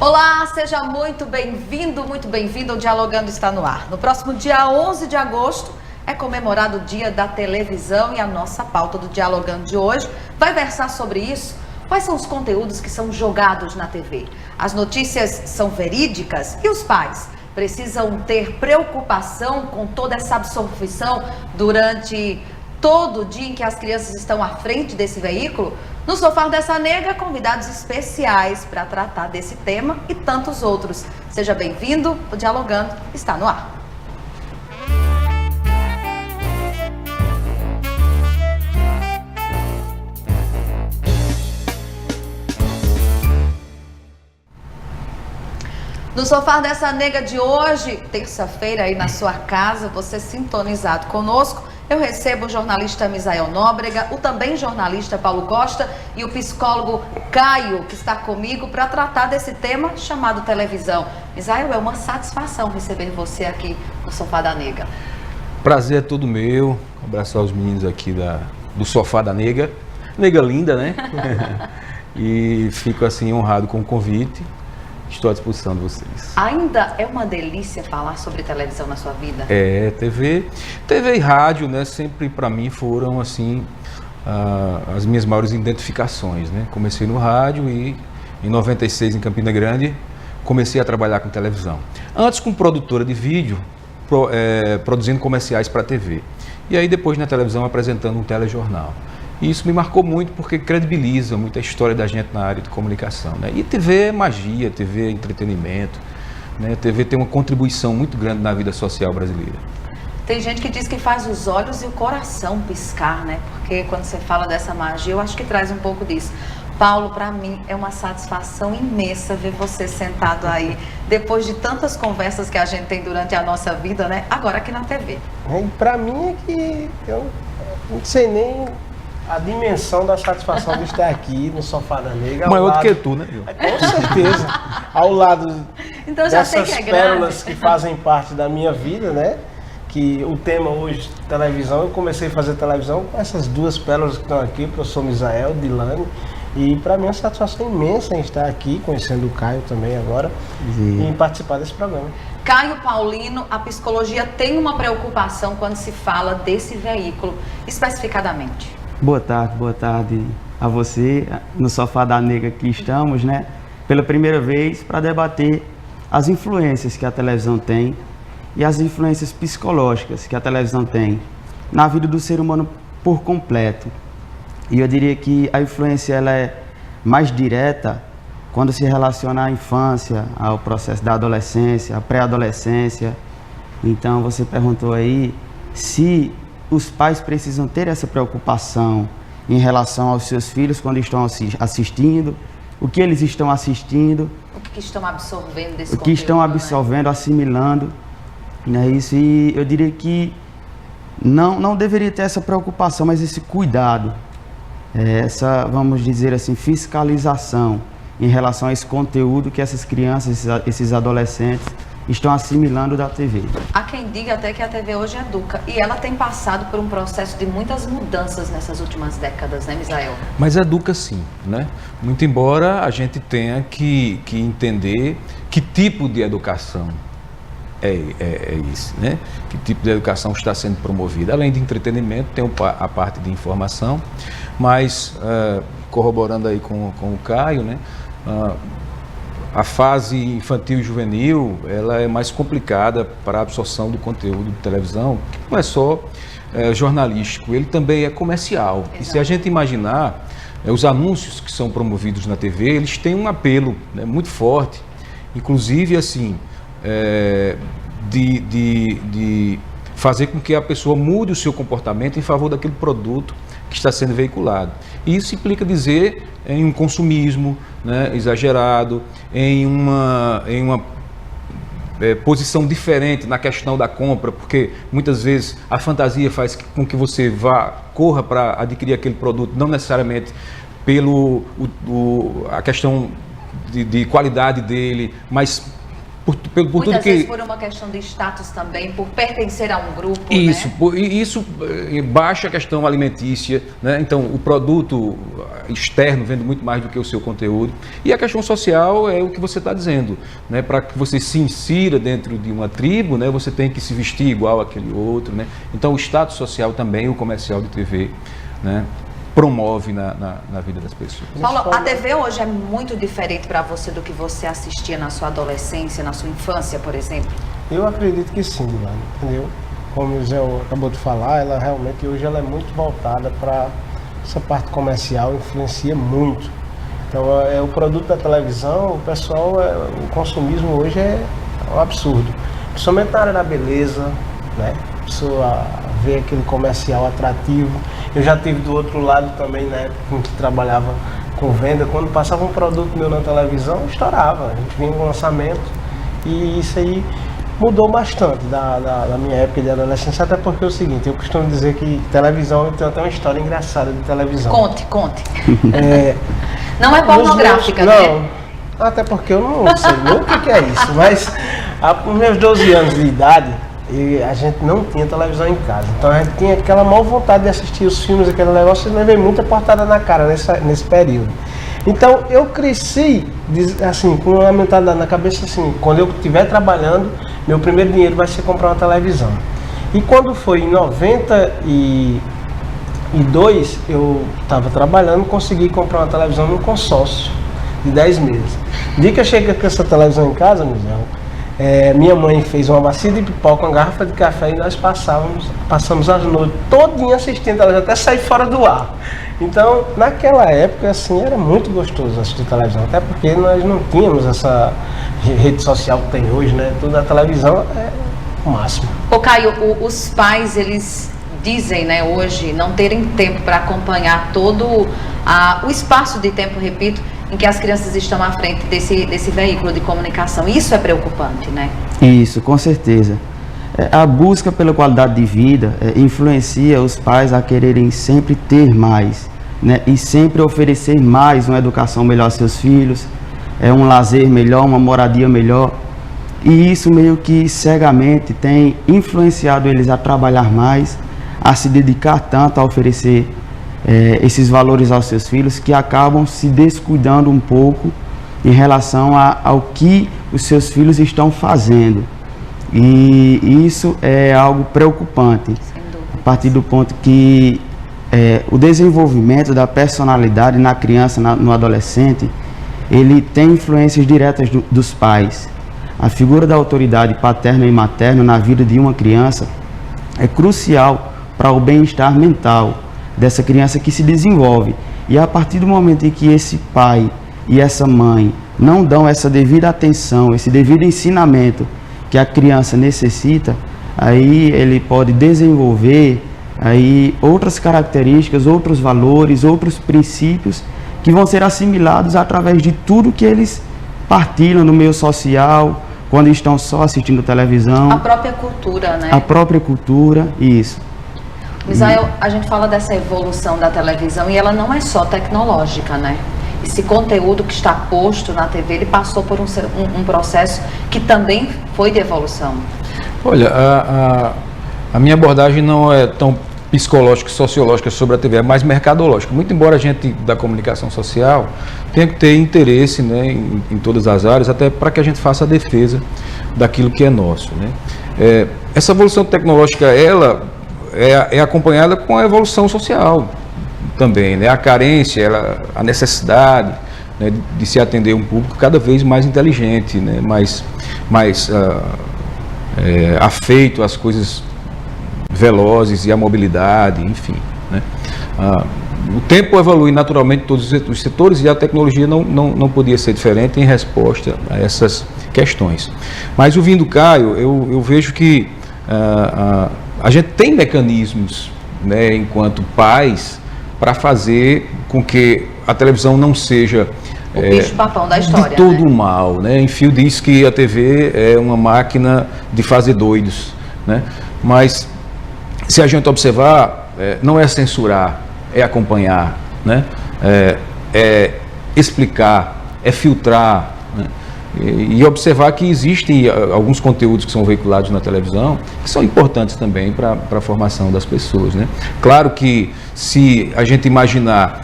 Olá, seja muito bem-vindo ao Dialogando Está no Ar. No próximo dia 11 de agosto é comemorado o Dia da Televisão e a nossa pauta do Dialogando de hoje vai versar sobre isso. Quais são os conteúdos que são jogados na TV? As notícias são verídicas e os pais precisam ter preocupação com toda essa absorção durante todo o dia em que as crianças estão à frente desse veículo? No Sofá dessa Nega, convidados especiais para tratar desse tema e tantos outros. Seja bem-vindo, o Dialogando está no ar. No Sofá dessa Nega de hoje, terça-feira aí na sua casa, você sintonizado conosco, eu recebo o jornalista Misael Nóbrega, o também jornalista Paulo Costa e o psicólogo Caio, que está comigo para tratar desse tema chamado televisão. Misael, é uma satisfação receber você aqui no Sofá da Nega. Prazer é todo meu, abraçar os meninos aqui do Sofá da Nega, nega linda, né? E fico assim honrado com o convite. Estou à disposição de vocês. Ainda é uma delícia falar sobre televisão na sua vida? TV e rádio, né? Sempre para mim foram assim as minhas maiores identificações, né? Comecei no rádio e em 96 em Campina Grande comecei a trabalhar com televisão. Antes com produtora de vídeo, produzindo comerciais para TV. E aí depois na televisão apresentando um telejornal. E isso me marcou muito porque credibiliza muito a história da gente na área de comunicação, né? E TV é magia, TV é entretenimento, né? TV tem uma contribuição muito grande na vida social brasileira. Tem gente que diz que faz os olhos e o coração piscar, né? Porque quando você fala dessa magia, eu acho que traz um pouco disso. Paulo, para mim é uma satisfação imensa ver você sentado aí, depois de tantas conversas que a gente tem durante a nossa vida, né? Agora aqui na TV. Para mim é que eu não sei nem a dimensão da satisfação de estar aqui no Sofá da Nega. Maior do que tu, né? Com certeza. Ao lado então, já dessas sei que pérolas que fazem parte da minha vida, né? Que o tema hoje, televisão, eu comecei a fazer televisão com essas duas pérolas que estão aqui, o professor Misael, Dilane. E para mim é uma satisfação imensa em estar aqui, conhecendo o Caio também agora, e em participar desse programa. Caio Paulino, a psicologia tem uma preocupação quando se fala desse veículo, especificadamente. Boa tarde a você, no Sofá da Nega que estamos, né? Pela primeira vez para debater as influências que a televisão tem e as influências psicológicas que a televisão tem na vida do ser humano por completo. E eu diria que a influência ela é mais direta quando se relaciona à infância, ao processo da adolescência, à pré-adolescência. Então você perguntou aí se os pais precisam ter essa preocupação em relação aos seus filhos quando estão assistindo, o que eles estão assistindo, o que estão absorvendo desse conteúdo, o que estão absorvendo, né? Assimilando, né? Isso, e eu diria que não deveria ter essa preocupação, mas esse cuidado, essa, vamos dizer assim, fiscalização em relação a esse conteúdo que essas crianças, esses adolescentes estão assimilando da TV. Há quem diga até que a TV hoje educa, e ela tem passado por um processo de muitas mudanças nessas últimas décadas, né, Misael? Mas educa sim, né? Muito embora a gente tenha que entender que tipo de educação é isso, né? Que tipo de educação está sendo promovida. Além de entretenimento, tem a parte de informação, mas corroborando aí com o Caio, né? A fase infantil e juvenil, ela é mais complicada para a absorção do conteúdo de televisão, que não é só jornalístico, ele também é comercial. Exato. E se a gente imaginar, os anúncios que são promovidos na TV, eles têm um apelo, né, muito forte, inclusive assim, de fazer com que a pessoa mude o seu comportamento em favor daquele produto que está sendo veiculado. E isso implica dizer em um consumismo, né, exagerado, em uma posição diferente na questão da compra, porque muitas vezes a fantasia faz com que você corra para adquirir aquele produto, não necessariamente a questão de qualidade dele, mas por tudo que... vezes por uma questão de status também, por pertencer a um grupo, isso, né? Isso baixa a questão alimentícia, né? Então o produto externo vendo muito mais do que o seu conteúdo. E a questão social é o que você está dizendo, né? Para que você se insira dentro de uma tribo, né? Você tem que se vestir igual àquele outro, né? Então o status social também, o comercial de TV, né? Promove na vida das pessoas. Paulo, a TV hoje é muito diferente para você do que você assistia na sua adolescência, na sua infância, por exemplo? Eu acredito que sim, Dilane, entendeu? Como o Zé acabou de falar, ela realmente hoje ela é muito voltada para essa parte comercial, influencia muito. Então o produto da televisão, o pessoal, o consumismo hoje é um absurdo. Principalmente na área da beleza, né? A pessoa vê aquele comercial atrativo. Eu já tive do outro lado também, na época em que trabalhava com venda, quando passava um produto meu na televisão, estourava. A gente vinha com lançamento e isso aí mudou bastante da minha época de adolescência, até porque é o seguinte, eu costumo dizer que televisão, eu tenho até uma história engraçada de televisão. Conte. Não é pornográfica, né? Não, até porque eu não sei nem o que é isso, mas com meus 12 anos de idade, a gente não tinha televisão em casa, então a gente tinha aquela mal vontade de assistir os filmes, aquele negócio, e levei muita portada na cara nesse período. Então eu cresci, assim, com uma mentalidade na cabeça assim, quando eu estiver trabalhando, meu primeiro dinheiro vai ser comprar uma televisão. E quando foi em 92, eu estava trabalhando, consegui comprar uma televisão num consórcio de 10 meses. No dia que eu cheguei com essa televisão em casa, minha mãe fez uma bacia de pipoca, uma garrafa de café e nós passamos as noites todinha assistindo televisão, até sair fora do ar. Então, naquela época, assim, era muito gostoso assistir televisão, até porque nós não tínhamos essa rede social que tem hoje, né? Tudo a televisão é o máximo. Ô Caio, os pais, eles dizem, né, hoje, não terem tempo para acompanhar todo o espaço de tempo, repito, em que as crianças estão à frente desse veículo de comunicação. Isso é preocupante, né? Isso, com certeza. A busca pela qualidade de vida influencia os pais a quererem sempre ter mais, né? E sempre oferecer mais, uma educação melhor aos seus filhos, um lazer melhor, uma moradia melhor. E isso meio que cegamente tem influenciado eles a trabalhar mais, a se dedicar tanto a oferecer esses valores aos seus filhos, que acabam se descuidando um pouco em relação ao que os seus filhos estão fazendo. E isso é algo preocupante, a partir do ponto que o desenvolvimento da personalidade na criança, no adolescente, ele tem influências diretas dos pais. A figura da autoridade paterna e materna na vida de uma criança é crucial para o bem-estar mental dessa criança que se desenvolve. E a partir do momento em que esse pai e essa mãe não dão essa devida atenção, esse devido ensinamento que a criança necessita, aí ele pode desenvolver aí outras características, outros valores, outros princípios que vão ser assimilados através de tudo que eles partilham no meio social, quando estão só assistindo televisão. A própria cultura, né? A própria cultura, isso. Misael, a gente fala dessa evolução da televisão e ela não é só tecnológica, né? Esse conteúdo que está posto na TV, ele passou por um processo que também foi de evolução. Olha, a minha abordagem não é tão psicológica e sociológica sobre a TV, é mais mercadológica. Muito embora a gente da comunicação social tenha que ter interesse, né, em todas as áreas, até para que a gente faça a defesa daquilo que é nosso, né? Essa evolução tecnológica, ela é acompanhada com a evolução social também, né? A carência, a necessidade, né, de se atender um público cada vez mais inteligente, né? mais afeito às coisas velozes e à mobilidade, enfim, né? O tempo evolui naturalmente em todos os setores e a tecnologia não podia ser diferente em resposta a essas questões. Mas ouvindo o Caio, eu vejo que a gente tem mecanismos, né, enquanto pais, para fazer com que a televisão não seja o bicho-papão da história, de todo né? mal, né? Enfio diz que a TV é uma máquina de fazer doidos, né? Mas se a gente observar, não é censurar, é acompanhar, né? É explicar, é filtrar, né? E observar que existem alguns conteúdos que são veiculados na televisão que são importantes também para a formação das pessoas, né? Claro que se a gente imaginar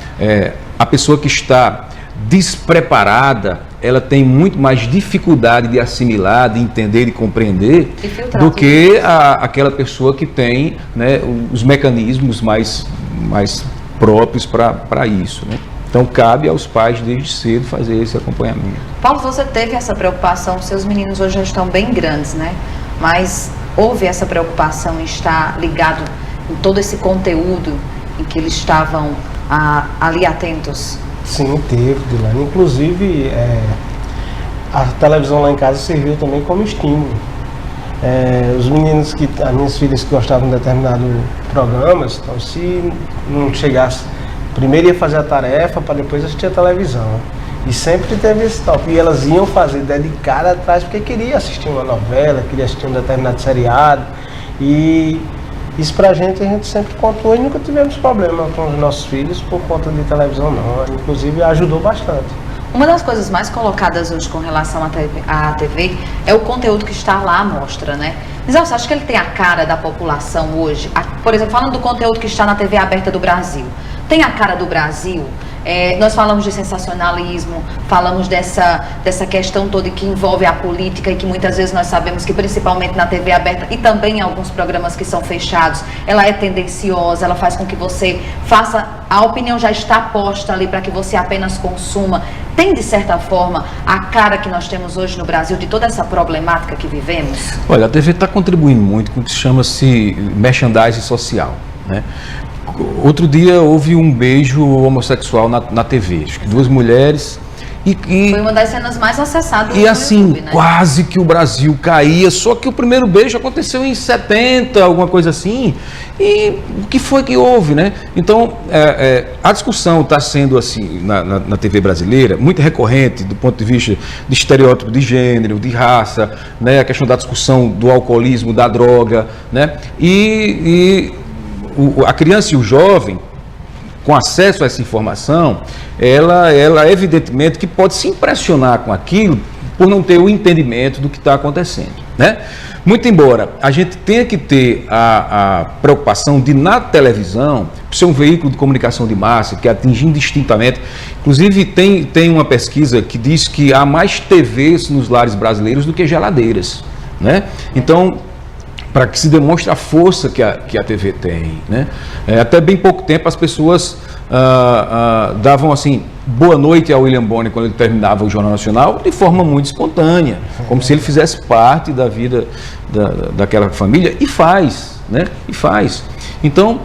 a pessoa que está despreparada, ela tem muito mais dificuldade de assimilar, de entender, de compreender, do que aquela pessoa que tem, né, os mecanismos mais próprios para isso, né? Então cabe aos pais desde cedo fazer esse acompanhamento. Paulo, você teve essa preocupação, seus meninos hoje já estão bem grandes, né? Mas houve essa preocupação em estar ligado em todo esse conteúdo em que eles estavam ali atentos? Sim, teve, Dilane. Inclusive, a televisão lá em casa serviu também como estímulo. Os meninos, as minhas filhas que gostavam de determinados programas, então se não chegasse, primeiro ia fazer a tarefa para depois assistir a televisão. E sempre teve esse top. E elas iam fazer dedicada atrás porque queria assistir uma novela, queria assistir um determinado seriado. E isso pra gente, a gente sempre contou e nunca tivemos problema com os nossos filhos por conta de televisão, não. Inclusive ajudou bastante. Uma das coisas mais colocadas hoje com relação à TV é o conteúdo que está lá à mostra, né? Mas você acha que ele tem a cara da população hoje? Por exemplo, falando do conteúdo que está na TV aberta do Brasil, tem a cara do Brasil? Nós falamos de sensacionalismo, falamos dessa questão toda que envolve a política e que muitas vezes nós sabemos que principalmente na TV aberta e também em alguns programas que são fechados, ela é tendenciosa, ela faz com que você faça, a opinião já está posta ali para que você apenas consuma. Tem de certa forma a cara que nós temos hoje no Brasil de toda essa problemática que vivemos? Olha, a TV está contribuindo muito com o que chama-se merchandising social, né? Outro dia houve um beijo homossexual na TV, acho que duas mulheres. Foi uma das cenas mais acessadas no assim, YouTube, né? Quase que o Brasil caía, só que o primeiro beijo aconteceu em 70, alguma coisa assim. E o que foi que houve, né? Então, a discussão está sendo assim, na TV brasileira, muito recorrente do ponto de vista de estereótipo de gênero, de raça, né? A questão da discussão do alcoolismo, da droga, né? A criança e o jovem, com acesso a essa informação, ela evidentemente que pode se impressionar com aquilo por não ter o entendimento do que está acontecendo, né? Muito embora a gente tenha que ter a preocupação de, na televisão, ser um veículo de comunicação de massa, que atinge indistintamente. Inclusive, tem uma pesquisa que diz que há mais TVs nos lares brasileiros do que geladeiras, né? Então, para que se demonstre a força que a TV tem, né? Até bem pouco tempo as pessoas davam assim boa noite ao William Bonner quando ele terminava o Jornal Nacional de forma muito espontânea, como se ele fizesse parte da vida daquela família, e faz, né? E faz. Então,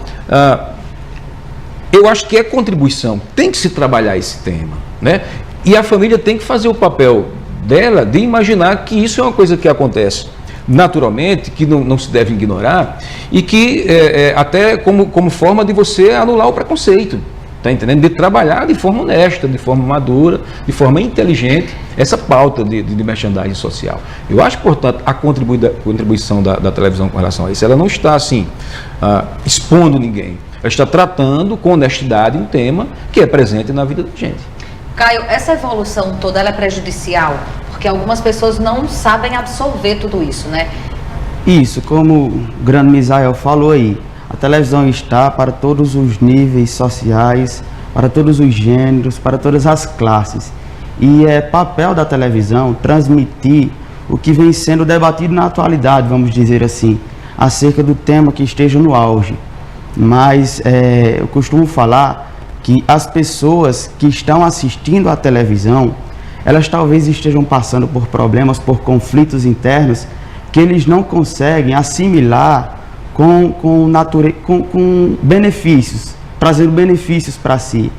eu acho que é contribuição, tem que se trabalhar esse tema, né? E a família tem que fazer o papel dela de imaginar que isso é uma coisa que acontece naturalmente, que não se deve ignorar, e que até como forma de você anular o preconceito, tá entendendo? De trabalhar de forma honesta, de forma madura, de forma inteligente, essa pauta de merchandising social. Eu acho, portanto, a contribuição da televisão com relação a isso, ela não está assim, expondo ninguém, ela está tratando com honestidade um tema que é presente na vida da gente. Caio, essa evolução toda ela é prejudicial? Porque algumas pessoas não sabem absorver tudo isso, né? Isso, como o grande Misael falou aí, a televisão está para todos os níveis sociais, para todos os gêneros, para todas as classes. E é papel da televisão transmitir o que vem sendo debatido na atualidade, vamos dizer assim, acerca do tema que esteja no auge. Mas eu costumo falar que as pessoas que estão assistindo à televisão, elas talvez estejam passando por problemas, por conflitos internos, que eles não conseguem assimilar com benefícios, trazendo benefícios para si.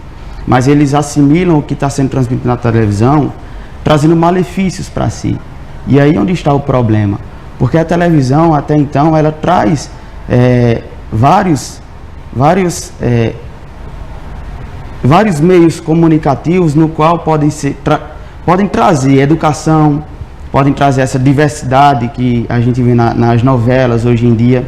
Mas eles assimilam o que está sendo transmitido na televisão, trazendo malefícios para si. E aí onde está o problema? Porque a televisão, até então, ela traz vários meios comunicativos no qual podem trazer educação, podem trazer essa diversidade que a gente vê nas novelas hoje em dia,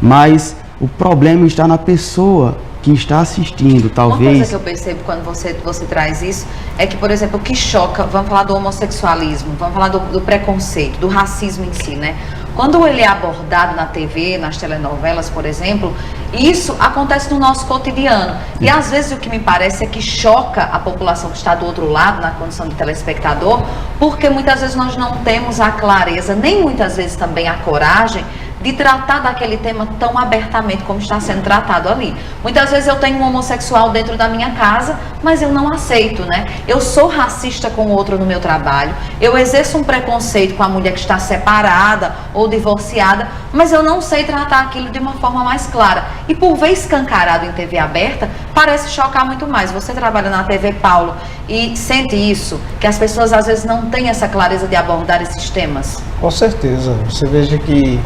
mas o problema está na pessoa que está assistindo, talvez. Uma coisa que eu percebo quando você traz isso é que, por exemplo, o que choca, vamos falar do homossexualismo, vamos falar do preconceito, do racismo em si, né? quando ele é abordado na TV, nas telenovelas, por exemplo, isso acontece no nosso cotidiano. E às vezes o que me parece é que choca a população que está do outro lado, na condição de telespectador, porque muitas vezes nós não temos a clareza, nem muitas vezes também a coragem de tratar daquele tema tão abertamente como está sendo tratado ali. Muitas vezes eu tenho um homossexual dentro da minha casa, mas eu não aceito, né? Eu sou racista com o outro no meu trabalho, eu exerço um preconceito com a mulher que está separada ou divorciada, mas eu não sei tratar aquilo de uma forma mais clara. E por ver escancarado em TV aberta, parece chocar muito mais. Você trabalha na TV, Paulo, e sente isso, que as pessoas às vezes não têm essa clareza de abordar esses temas? Com certeza. Você veja que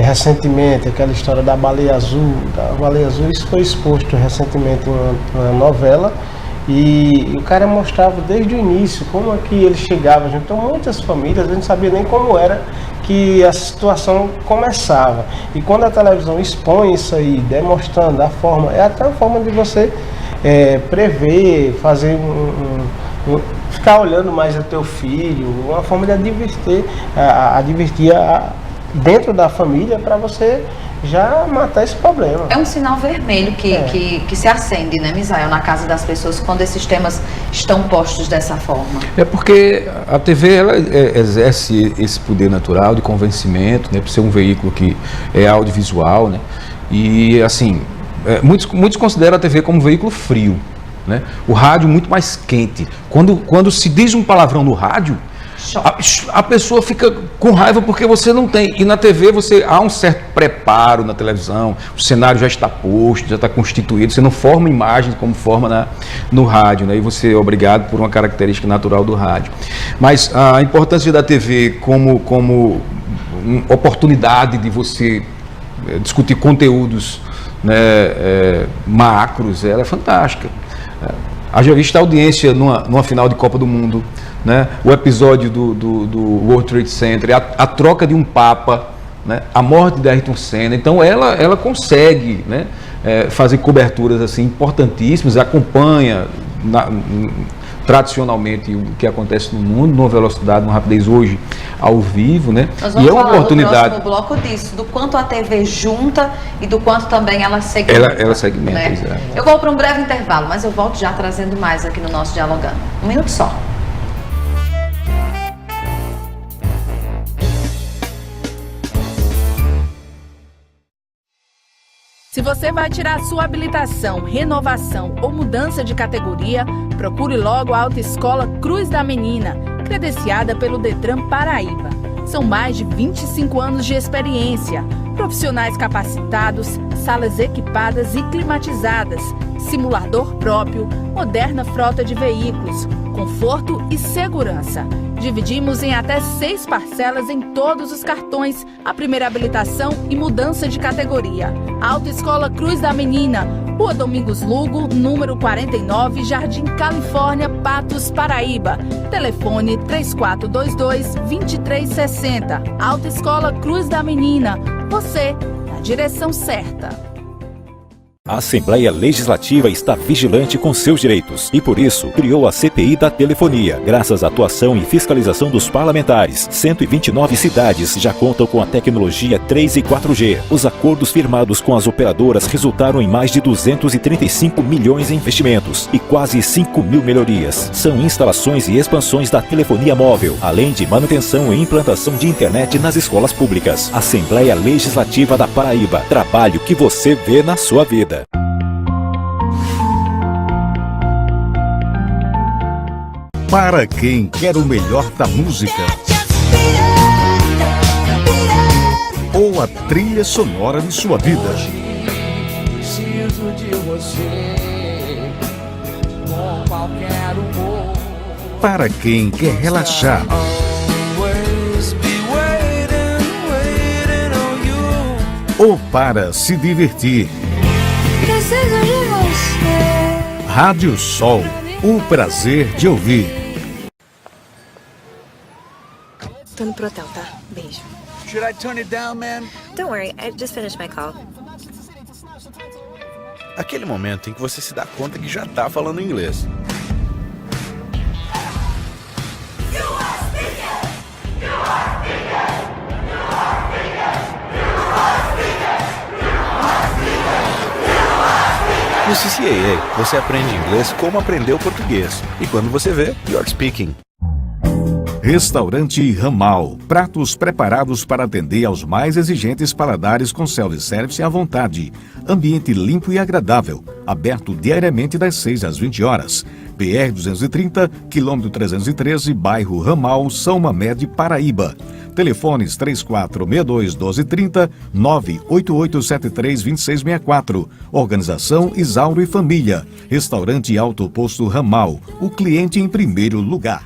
recentemente, aquela história da baleia azul, isso foi exposto recentemente em uma novela, e o cara mostrava desde o início como é que ele chegava junto a muitas famílias, a gente não sabia nem como era que a situação começava. E quando a televisão expõe isso aí, demonstrando a forma, é até a forma de você prever, fazer ficar olhando mais o teu filho, uma forma de advertir dentro da família, para você já matar esse problema. É um sinal vermelho que se acende, né, Misael, na casa das pessoas quando esses temas estão postos dessa forma. É porque a TV ela exerce esse poder natural de convencimento, né, por ser um veículo que é audiovisual, né, e assim, muitos consideram a TV como um veículo frio, né, o rádio muito mais quente. Quando se diz um palavrão no rádio, a pessoa fica com raiva porque você não tem. E na TV há um certo preparo na televisão, o cenário já está posto, já está constituído, você não forma imagens como forma no rádio, né? E você é obrigado por uma característica natural do rádio. Mas a importância da TV como uma oportunidade de você discutir conteúdos, né, macros, ela é fantástica. Haja vista a audiência numa final de Copa do Mundo, né? O episódio do World Trade Center, a troca de um Papa, né? A morte de Ayrton Senna. Então ela consegue, né, fazer coberturas assim, importantíssimas, acompanha tradicionalmente o que acontece no mundo, numa velocidade, numa rapidez hoje, ao vivo, né? Nós vamos e é uma falar oportunidade. No próximo bloco disso, do quanto a TV junta e do quanto também ela segmenta. Ela segmenta, né? Exato. Eu vou para um breve intervalo, mas eu volto já trazendo mais aqui no nosso Dialogando. Um minuto só. Se você vai tirar sua habilitação, renovação ou mudança de categoria, procure logo a Autoescola Cruz da Menina, credenciada pelo Detran Paraíba. São mais de 25 anos de experiência, profissionais capacitados, salas equipadas e climatizadas, simulador próprio, moderna frota de veículos, conforto e segurança. Dividimos em até 6 parcelas em todos os cartões, a primeira habilitação e mudança de categoria. Autoescola Cruz da Menina, Rua Domingos Lugo, número 49, Jardim Califórnia, Patos, Paraíba. Telefone 3422-2360. Autoescola Cruz da Menina, você na direção certa. A Assembleia Legislativa está vigilante com seus direitos e, por isso, criou a CPI da Telefonia. Graças à atuação e fiscalização dos parlamentares, 129 cidades já contam com a tecnologia 3 e 4G. Os acordos firmados com as operadoras resultaram em mais de 235 milhões em investimentos e quase 5 mil melhorias. São instalações e expansões da telefonia móvel, além de manutenção e implantação de internet nas escolas públicas. Assembleia Legislativa da Paraíba. Trabalho que você vê na sua vida. Para quem quer o melhor da música ou a trilha sonora de sua vida. Para quem quer relaxar ou para se divertir. Preciso de você. Rádio Sol, o prazer de ouvir. Tô indo pro hotel, tá? Beijo. Should I turn it down, man? Don't worry, I just finished my call. Aquele momento em que você se dá conta que já tá falando inglês. No CCAA, você aprende inglês como aprendeu português. E quando você vê, you're speaking. Restaurante Ramal. Pratos preparados para atender aos mais exigentes paladares com self-service à vontade. Ambiente limpo e agradável. Aberto diariamente das 6 às 20 horas. PR 230, quilômetro 313, bairro Ramal, São Mamede, Paraíba. Telefones 3462-1230, 98873-2664. Organização Isauro e Família. Restaurante Alto Posto Ramal. O cliente em primeiro lugar.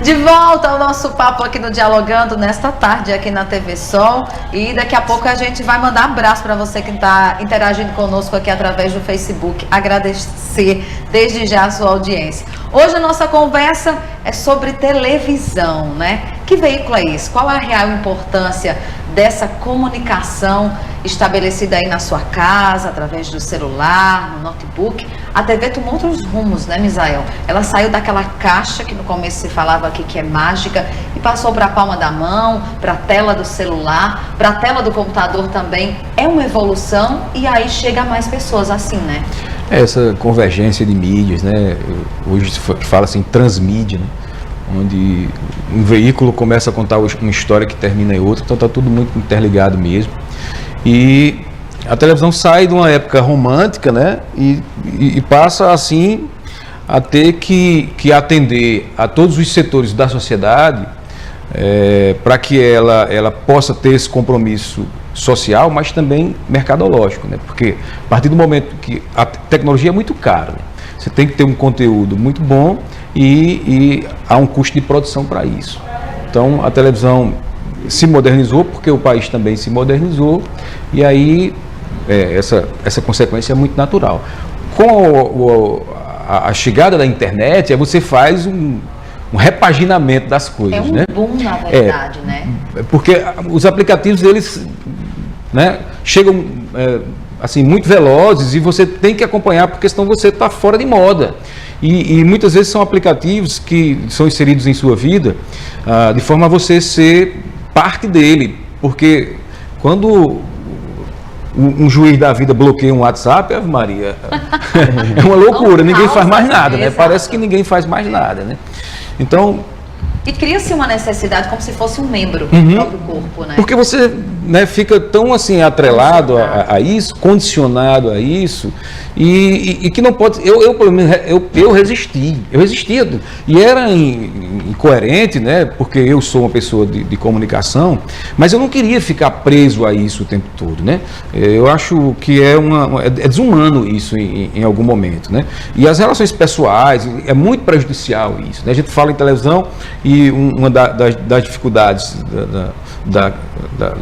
De volta ao nosso papo aqui no Dialogando nesta tarde aqui na TV Sol, e daqui a pouco a gente vai mandar abraço para você que está interagindo conosco aqui através do Facebook, agradecer desde já a sua audiência. Hoje a nossa conversa é sobre televisão, né? Que veículo é esse? Qual é a real importância dessa comunicação estabelecida aí na sua casa, através do celular, no notebook? A TV tomou outros rumos, né, Misael? Ela saiu daquela caixa que no começo se falava aqui que é mágica e passou para a palma da mão, para a tela do celular, para a tela do computador também. É uma evolução e aí chega a mais pessoas assim, né? Essa convergência de mídias, né? Hoje se fala assim, transmídia, né? Onde um veículo começa a contar uma história que termina em outra, então está tudo muito interligado mesmo. E a televisão sai de uma época romântica, né? E passa assim a ter que atender a todos os setores da sociedade para que ela possa ter esse compromisso social, mas também mercadológico, né? Porque a partir do momento que a tecnologia é muito cara, né? Você tem que ter um conteúdo muito bom e há um custo de produção para isso. Então a televisão se modernizou porque o país também se modernizou e aí essa consequência é muito natural. Com a chegada da internet, você faz um repaginamento das coisas, né? É um boom, na verdade, né? Porque os aplicativos, eles, né, chegam assim, muito velozes e você tem que acompanhar porque senão você está fora de moda. E muitas vezes são aplicativos que são inseridos em sua vida de forma a você ser parte dele. Porque quando um juiz da vida bloqueia um WhatsApp, Ave Maria, é uma loucura, ninguém faz mais nada, né? Parece que ninguém faz mais nada, né? Então... E cria-se uma necessidade como se fosse um membro do próprio corpo, né? Porque você, né, fica tão assim atrelado a isso, condicionado a isso, e que não pode... Eu pelo menos, eu resistia. E era incoerente, né? Porque eu sou uma pessoa de comunicação, mas eu não queria ficar preso a isso o tempo todo, né? Eu acho que é desumano isso em algum momento, né? E as relações pessoais, é muito prejudicial isso, né? A gente fala em televisão e uma das dificuldades da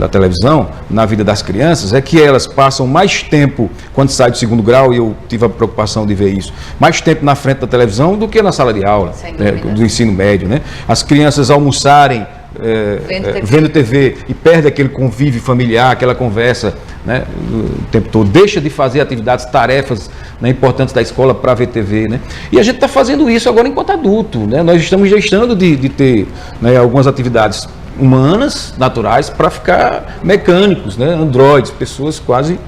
televisão na vida das crianças é que elas passam mais tempo quando sai do segundo grau, e eu tive a preocupação de ver isso, mais tempo na frente da televisão do que na sala de aula, do ensino médio, né? As crianças almoçarem vendo TV e perde aquele convívio familiar, aquela conversa, né, o tempo todo, deixa de fazer atividades, tarefas, né, importantes da escola para ver TV, né? E a gente está fazendo isso agora enquanto adulto, né? Nós estamos deixando de ter, né, algumas atividades humanas, naturais, para ficar mecânicos, né? Androides, pessoas quase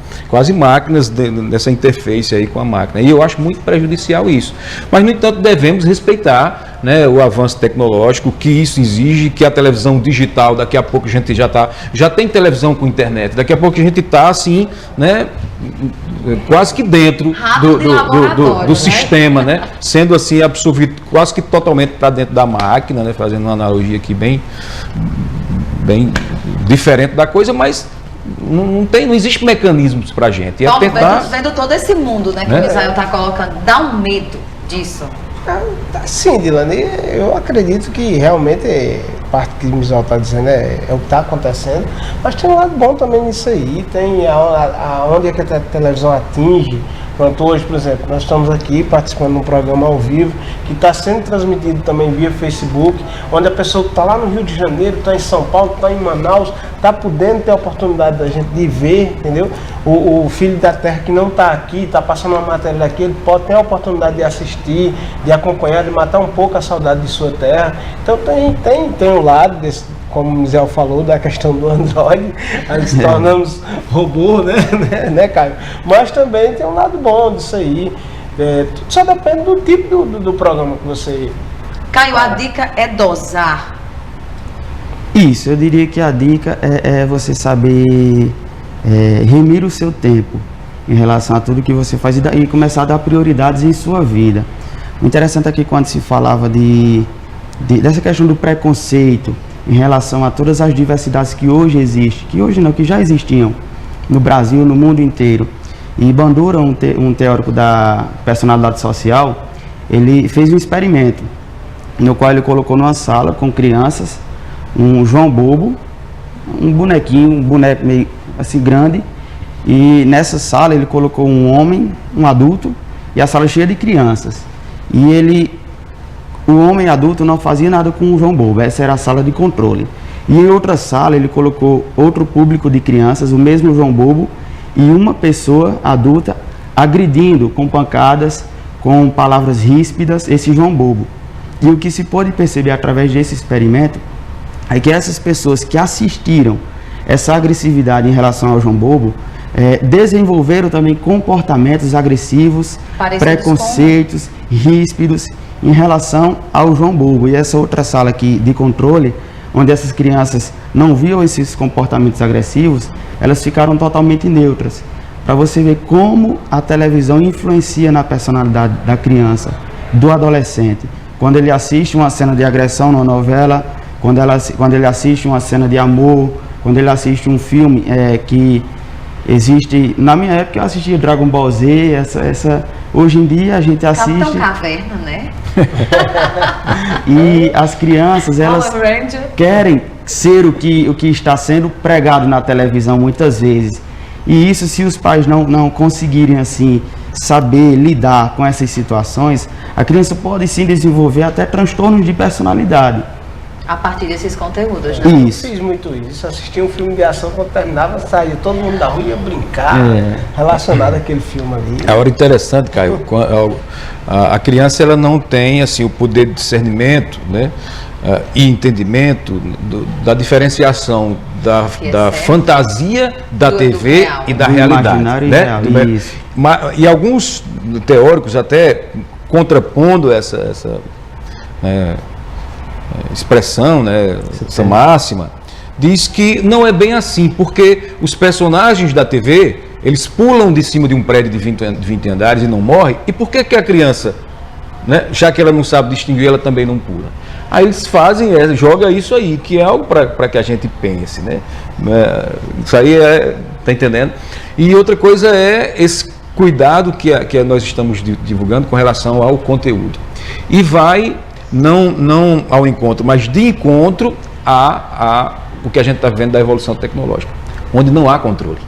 máquinas dessa interface aí com a máquina. E eu acho muito prejudicial isso. Mas, no entanto, devemos respeitar, né, o avanço tecnológico que isso exige, que a televisão digital, daqui a pouco a gente já tem televisão com internet, daqui a pouco a gente está assim, né, quase que dentro do sistema, né, sendo assim absorvido quase que totalmente para dentro da máquina, né, fazendo uma analogia aqui bem diferente da coisa, mas não existe mecanismos para a gente. Paulo, vendo todo esse mundo, né, que o Misael está colocando, dá um medo disso? Sim, Dilane, eu acredito que realmente parte que o Misael está dizendo é o que está acontecendo, mas tem um lado bom também nisso aí, tem onde é que a televisão atinge, Pronto, hoje, por exemplo, nós estamos aqui participando de um programa ao vivo que está sendo transmitido também via Facebook, onde a pessoa que está lá no Rio de Janeiro, está em São Paulo, está em Manaus, está podendo ter a oportunidade da gente de ver, entendeu? O filho da terra que não está aqui, está passando uma matéria daqui, ele pode ter a oportunidade de assistir, de acompanhar, de matar um pouco a saudade de sua terra. Então tem um lado desse, como o Misael falou, da questão do Android, nós nos tornamos robô, né, Caio? Mas também tem um lado bom disso aí. Tudo só depende do tipo do programa que você... Caio, a dica é dosar. Isso, eu diria que a dica é você saber remir o seu tempo em relação a tudo que você faz e começar a dar prioridades em sua vida. O interessante é que quando se falava dessa questão do preconceito em relação a todas as diversidades que hoje existem, que já existiam no Brasil, no mundo inteiro. E Bandura, um teórico da personalidade social, ele fez um experimento, no qual ele colocou numa sala com crianças, um João Bobo, um boneco meio assim grande, e nessa sala ele colocou um homem, um adulto, e a sala cheia de crianças. E o homem adulto não fazia nada com o João Bobo, essa era a sala de controle. E em outra sala ele colocou outro público de crianças, o mesmo João Bobo, e uma pessoa adulta agredindo com pancadas, com palavras ríspidas, esse João Bobo. E o que se pode perceber através desse experimento é que essas pessoas que assistiram essa agressividade em relação ao João Bobo desenvolveram também comportamentos agressivos, preconceitos, ríspidos em relação ao João Bobo. E essa outra sala aqui de controle, onde essas crianças não viam esses comportamentos agressivos, elas ficaram totalmente neutras. Para você ver como a televisão influencia na personalidade da criança, do adolescente. Quando ele assiste uma cena de agressão numa novela, quando ele assiste uma cena de amor, quando ele assiste um filme que existe... Na minha época eu assistia Dragon Ball Z, hoje em dia a gente assiste... Capitão Caverna, né? E as crianças, elas querem ser o que está sendo pregado na televisão muitas vezes. E isso, se os pais não conseguirem assim saber lidar com essas situações, a criança pode sim desenvolver até transtornos de personalidade. A partir desses conteúdos, né? Isso. Eu fiz muito isso, assistia um filme de ação, quando terminava, saía todo mundo da rua e ia brincar, relacionado àquele filme ali. É hora interessante, Caio, a criança ela não tem assim, o poder de discernimento, né, e entendimento da diferenciação da fantasia da TV e da realidade. Né? Isso. E alguns teóricos até contrapondo essa expressão, né, essa máxima, diz que não é bem assim, porque os personagens da TV, eles pulam de cima de um prédio de 20 andares e não morrem, e por que a criança, né, já que ela não sabe distinguir, ela também não pula? Aí eles joga isso aí, que é algo para que a gente pense, né? Isso aí tá entendendo? E outra coisa é esse cuidado que nós estamos divulgando com relação ao conteúdo. E vai não ao encontro, mas de encontro a o que a gente está vendo da evolução tecnológica, onde não há controle,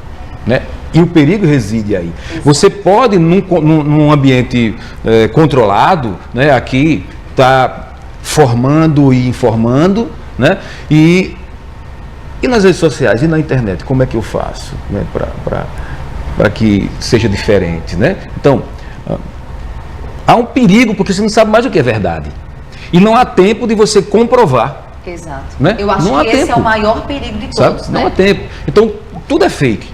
né? E o perigo reside aí. Você pode, num ambiente controlado, né, aqui, tá formando e informando, né? E nas redes sociais e na internet, como é que eu faço, né, para que seja diferente, né? Então, há um perigo, porque você não sabe mais o que é verdade. E não há tempo de você comprovar. Exato. Né? Eu acho que esse é o maior perigo de todos. Não né? há tempo. Então, tudo é fake.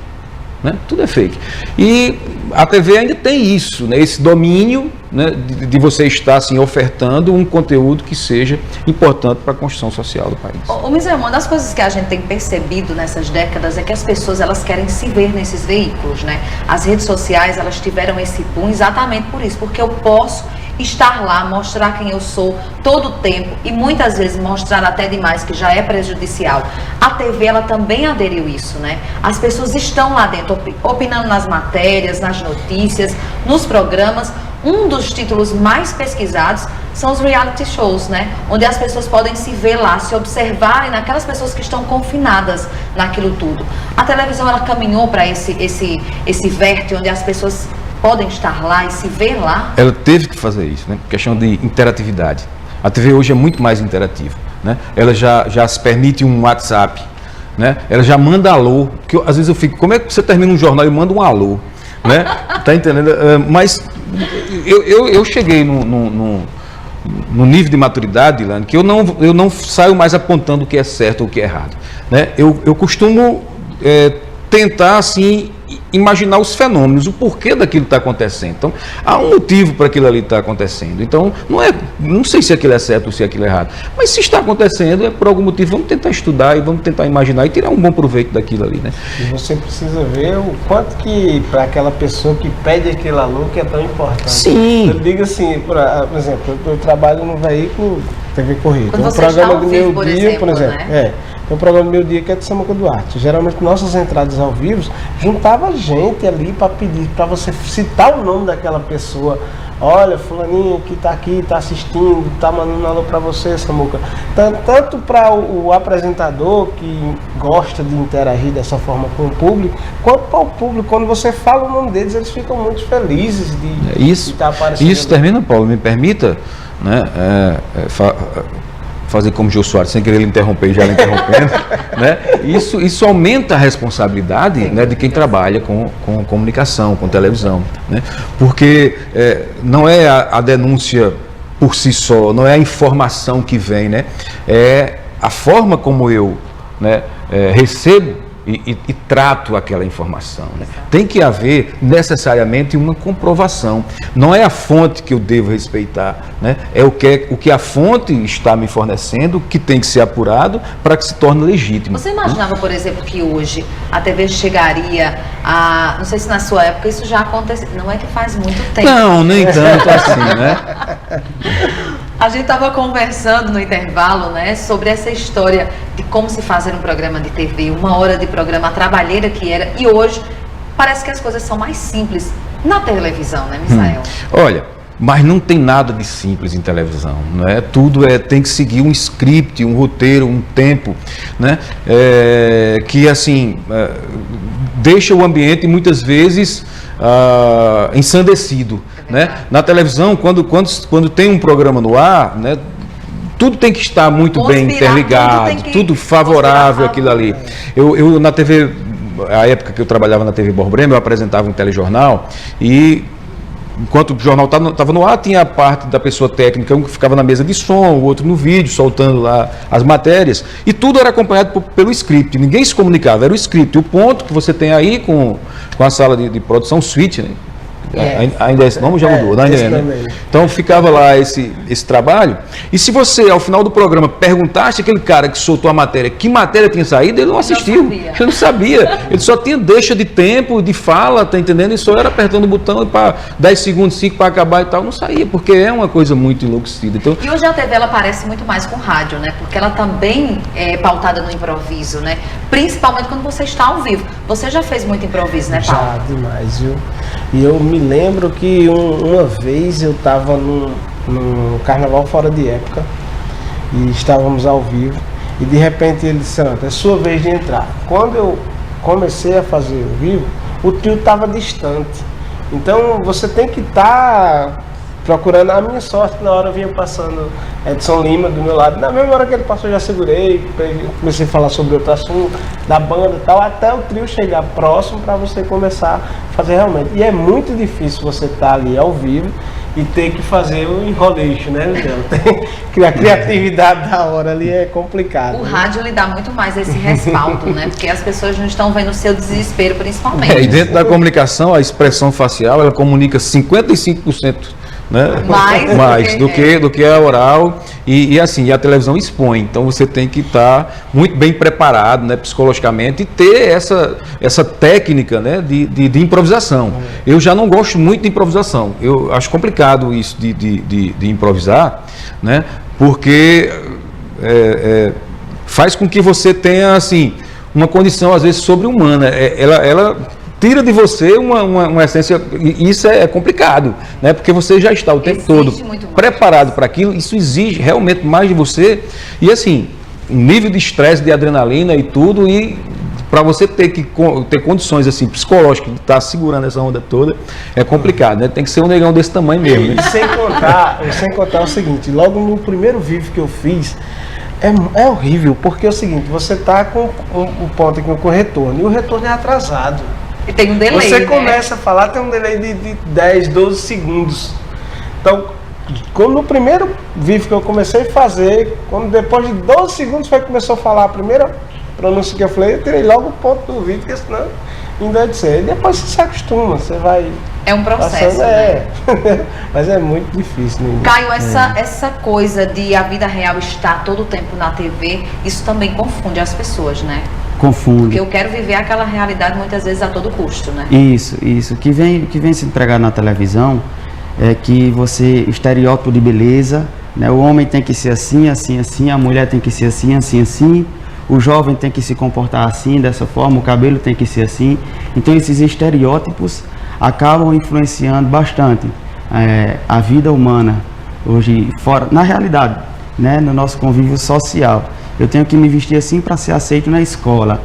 Né? Tudo é fake. E a TV ainda tem isso, né? Esse domínio, né, de você estar assim, ofertando um conteúdo que seja importante para a construção social do país. Misael, uma das coisas que a gente tem percebido nessas décadas é que as pessoas elas querem se ver nesses veículos, né? As redes sociais elas tiveram esse boom exatamente por isso, porque eu posso estar lá, mostrar quem eu sou todo o tempo e muitas vezes mostrar até demais, que já é prejudicial. A TV, ela também aderiu isso, né? As pessoas estão lá dentro, opinando nas matérias, nas notícias, nos programas. Um dos títulos mais pesquisados são os reality shows, né? Onde as pessoas podem se ver lá, se observarem naquelas pessoas que estão confinadas naquilo tudo. A televisão, ela caminhou para esse vértice onde as pessoas podem estar lá e se ver lá? Ela teve que fazer isso, né? Questão de interatividade. A TV hoje é muito mais interativa, né? Ela já se permite um WhatsApp, né? Ela já manda alô, que às vezes eu fico, como é que você termina um jornal e manda um alô, né? Tá entendendo? Mas eu cheguei no nível de maturidade, Ilane, que eu não saio mais apontando o que é certo ou o que é errado, né? Eu costumo tentar, assim, imaginar os fenômenos, o porquê daquilo está acontecendo. Então, há um motivo para aquilo ali estar acontecendo. Então, não sei se aquilo é certo ou se aquilo é errado, mas se está acontecendo, é por algum motivo. Vamos tentar estudar e vamos tentar imaginar e tirar um bom proveito daquilo ali, né? E você precisa ver o quanto que, para aquela pessoa que pede aquele alô, que é tão importante. Sim. Eu digo assim, por exemplo, eu trabalho no veículo TV Corrida. Quando Um você programa está ao do vivo, meu por dia, exemplo, por exemplo, né? tem um programa do meu dia que é de Samuca Duarte. Geralmente nossas entradas ao vivo juntava gente ali para pedir, para você citar o nome daquela pessoa. Olha, fulaninho que está aqui, está assistindo, está mandando um alô para você, Samuca. Tanto para o apresentador que gosta de interagir dessa forma com o público, quanto para o público. Quando você fala o nome deles, eles ficam muito felizes de estar aparecendo. Isso termina, Paulo, me permita, né, fazer como Jô Soares, sem querer lhe interromper, já lhe interrompendo, né? Isso aumenta a responsabilidade, né, de quem trabalha com comunicação, com televisão, né? Porque não é a denúncia por si só, não é a informação que vem, né? É a forma como eu, né, recebo e trato aquela informação, né? Tem que haver necessariamente uma comprovação. Não é a fonte que eu devo respeitar, né? É o que a fonte está me fornecendo que tem que ser apurado para que se torne legítimo. Você imaginava, por exemplo, que hoje a TV chegaria a... Não sei se na sua época isso já aconteceu. Não é que faz muito tempo. Não, nem tanto assim, né? A gente estava conversando no intervalo, né, sobre essa história de como se fazer um programa de TV, 1 hora de programa, a trabalheira que era, e hoje parece que as coisas são mais simples na televisão, né, Misael? Olha, mas não tem nada de simples em televisão, não é? Tudo tem que seguir um script, um roteiro, um tempo, né? Que assim deixa o ambiente muitas vezes ensandecido, né? Na televisão, quando tem um programa no ar, né, tudo tem que estar muito bem interligado, tudo favorável aquilo ali. Eu na TV, a época que eu trabalhava na TV Borborema, eu apresentava um telejornal e enquanto o jornal estava no ar, tinha a parte da pessoa técnica, um que ficava na mesa de som, o outro no vídeo, soltando lá as matérias, e tudo era acompanhado pelo script, ninguém se comunicava, era o script. O ponto que você tem aí com a sala de produção, suíte, né? Ainda é esse nome, já mudou, né? Então ficava lá esse trabalho, e se você ao final do programa perguntasse aquele cara que soltou a matéria que matéria tinha saído, ele não assistiu, ele não sabia, ele só tinha deixa de tempo, de fala, tá entendendo? E só era apertando o botão e para 10 segundos, 5 para acabar e tal, não saía, porque é uma coisa muito enlouquecida. Então, e hoje a TV ela parece muito mais com rádio, né? Porque ela também é pautada no improviso, né? Principalmente quando você está ao vivo. Você já fez muito improviso, né, Paulo? Já, demais, viu? E eu me lembro que uma vez eu estava no Carnaval Fora de Época e estávamos ao vivo e de repente ele disse: é sua vez de entrar. Quando eu comecei a fazer o vivo, o trio estava distante. Então você tem que estar procurando. A minha sorte, na hora vinha passando Edson Lima do meu lado. Na mesma hora que ele passou, eu já segurei, comecei a falar sobre outro assunto, da banda e tal, até o trio chegar próximo para você começar a fazer realmente. E é muito difícil você estar ali ao vivo e ter que fazer o enroleixo, né, Miguel? A criatividade da hora ali é complicado. O rádio lhe dá muito mais esse respaldo, né? Porque as pessoas não estão vendo o seu desespero, principalmente. E dentro da comunicação, a expressão facial, ela comunica 55%. Né? Mais do que a oral e assim, a televisão expõe, então você tem que estar muito bem preparado, né, psicologicamente, e ter essa técnica, né, de improvisação. Eu já não gosto muito de improvisação, eu acho complicado isso de improvisar, né, porque faz com que você tenha assim, uma condição às vezes sobre-humana, ela tira de você uma essência, e isso é complicado, né? Porque você já está o tempo todo preparado para aquilo, isso exige realmente mais de você, e assim, um nível de estresse, de adrenalina e tudo, e para você ter condições assim, psicológicas de estar segurando essa onda toda, é complicado, né? Tem que ser um negão desse tamanho mesmo, né? E sem contar o seguinte, logo no primeiro vídeo que eu fiz, é horrível, porque é o seguinte, você tá com o ponto aqui com o retorno, e o retorno é atrasado. E tem um delay, Você né? começa a falar, tem um delay de 10, 12 segundos. Então, como no primeiro vídeo que eu comecei a fazer, quando depois de 12 segundos foi que começou a falar a primeira pronúncia que eu falei, eu tirei logo o ponto do vídeo, porque senão ainda é de ser. E depois você se acostuma, você vai... É um processo, passando, né? Mas é muito difícil. Né? Caio, essa coisa de a vida real estar todo o tempo na TV, isso também confunde as pessoas, né? Confunde. Porque eu quero viver aquela realidade muitas vezes a todo custo, né? Isso. O que vem se empregado na televisão é que você, estereótipo de beleza, né? O homem tem que ser assim, assim, assim, a mulher tem que ser assim, assim, assim, o jovem tem que se comportar assim, dessa forma, o cabelo tem que ser assim. Então esses estereótipos acabam influenciando bastante a vida humana hoje, fora, na realidade, né? No nosso convívio social. Eu tenho que me vestir assim para ser aceito na escola.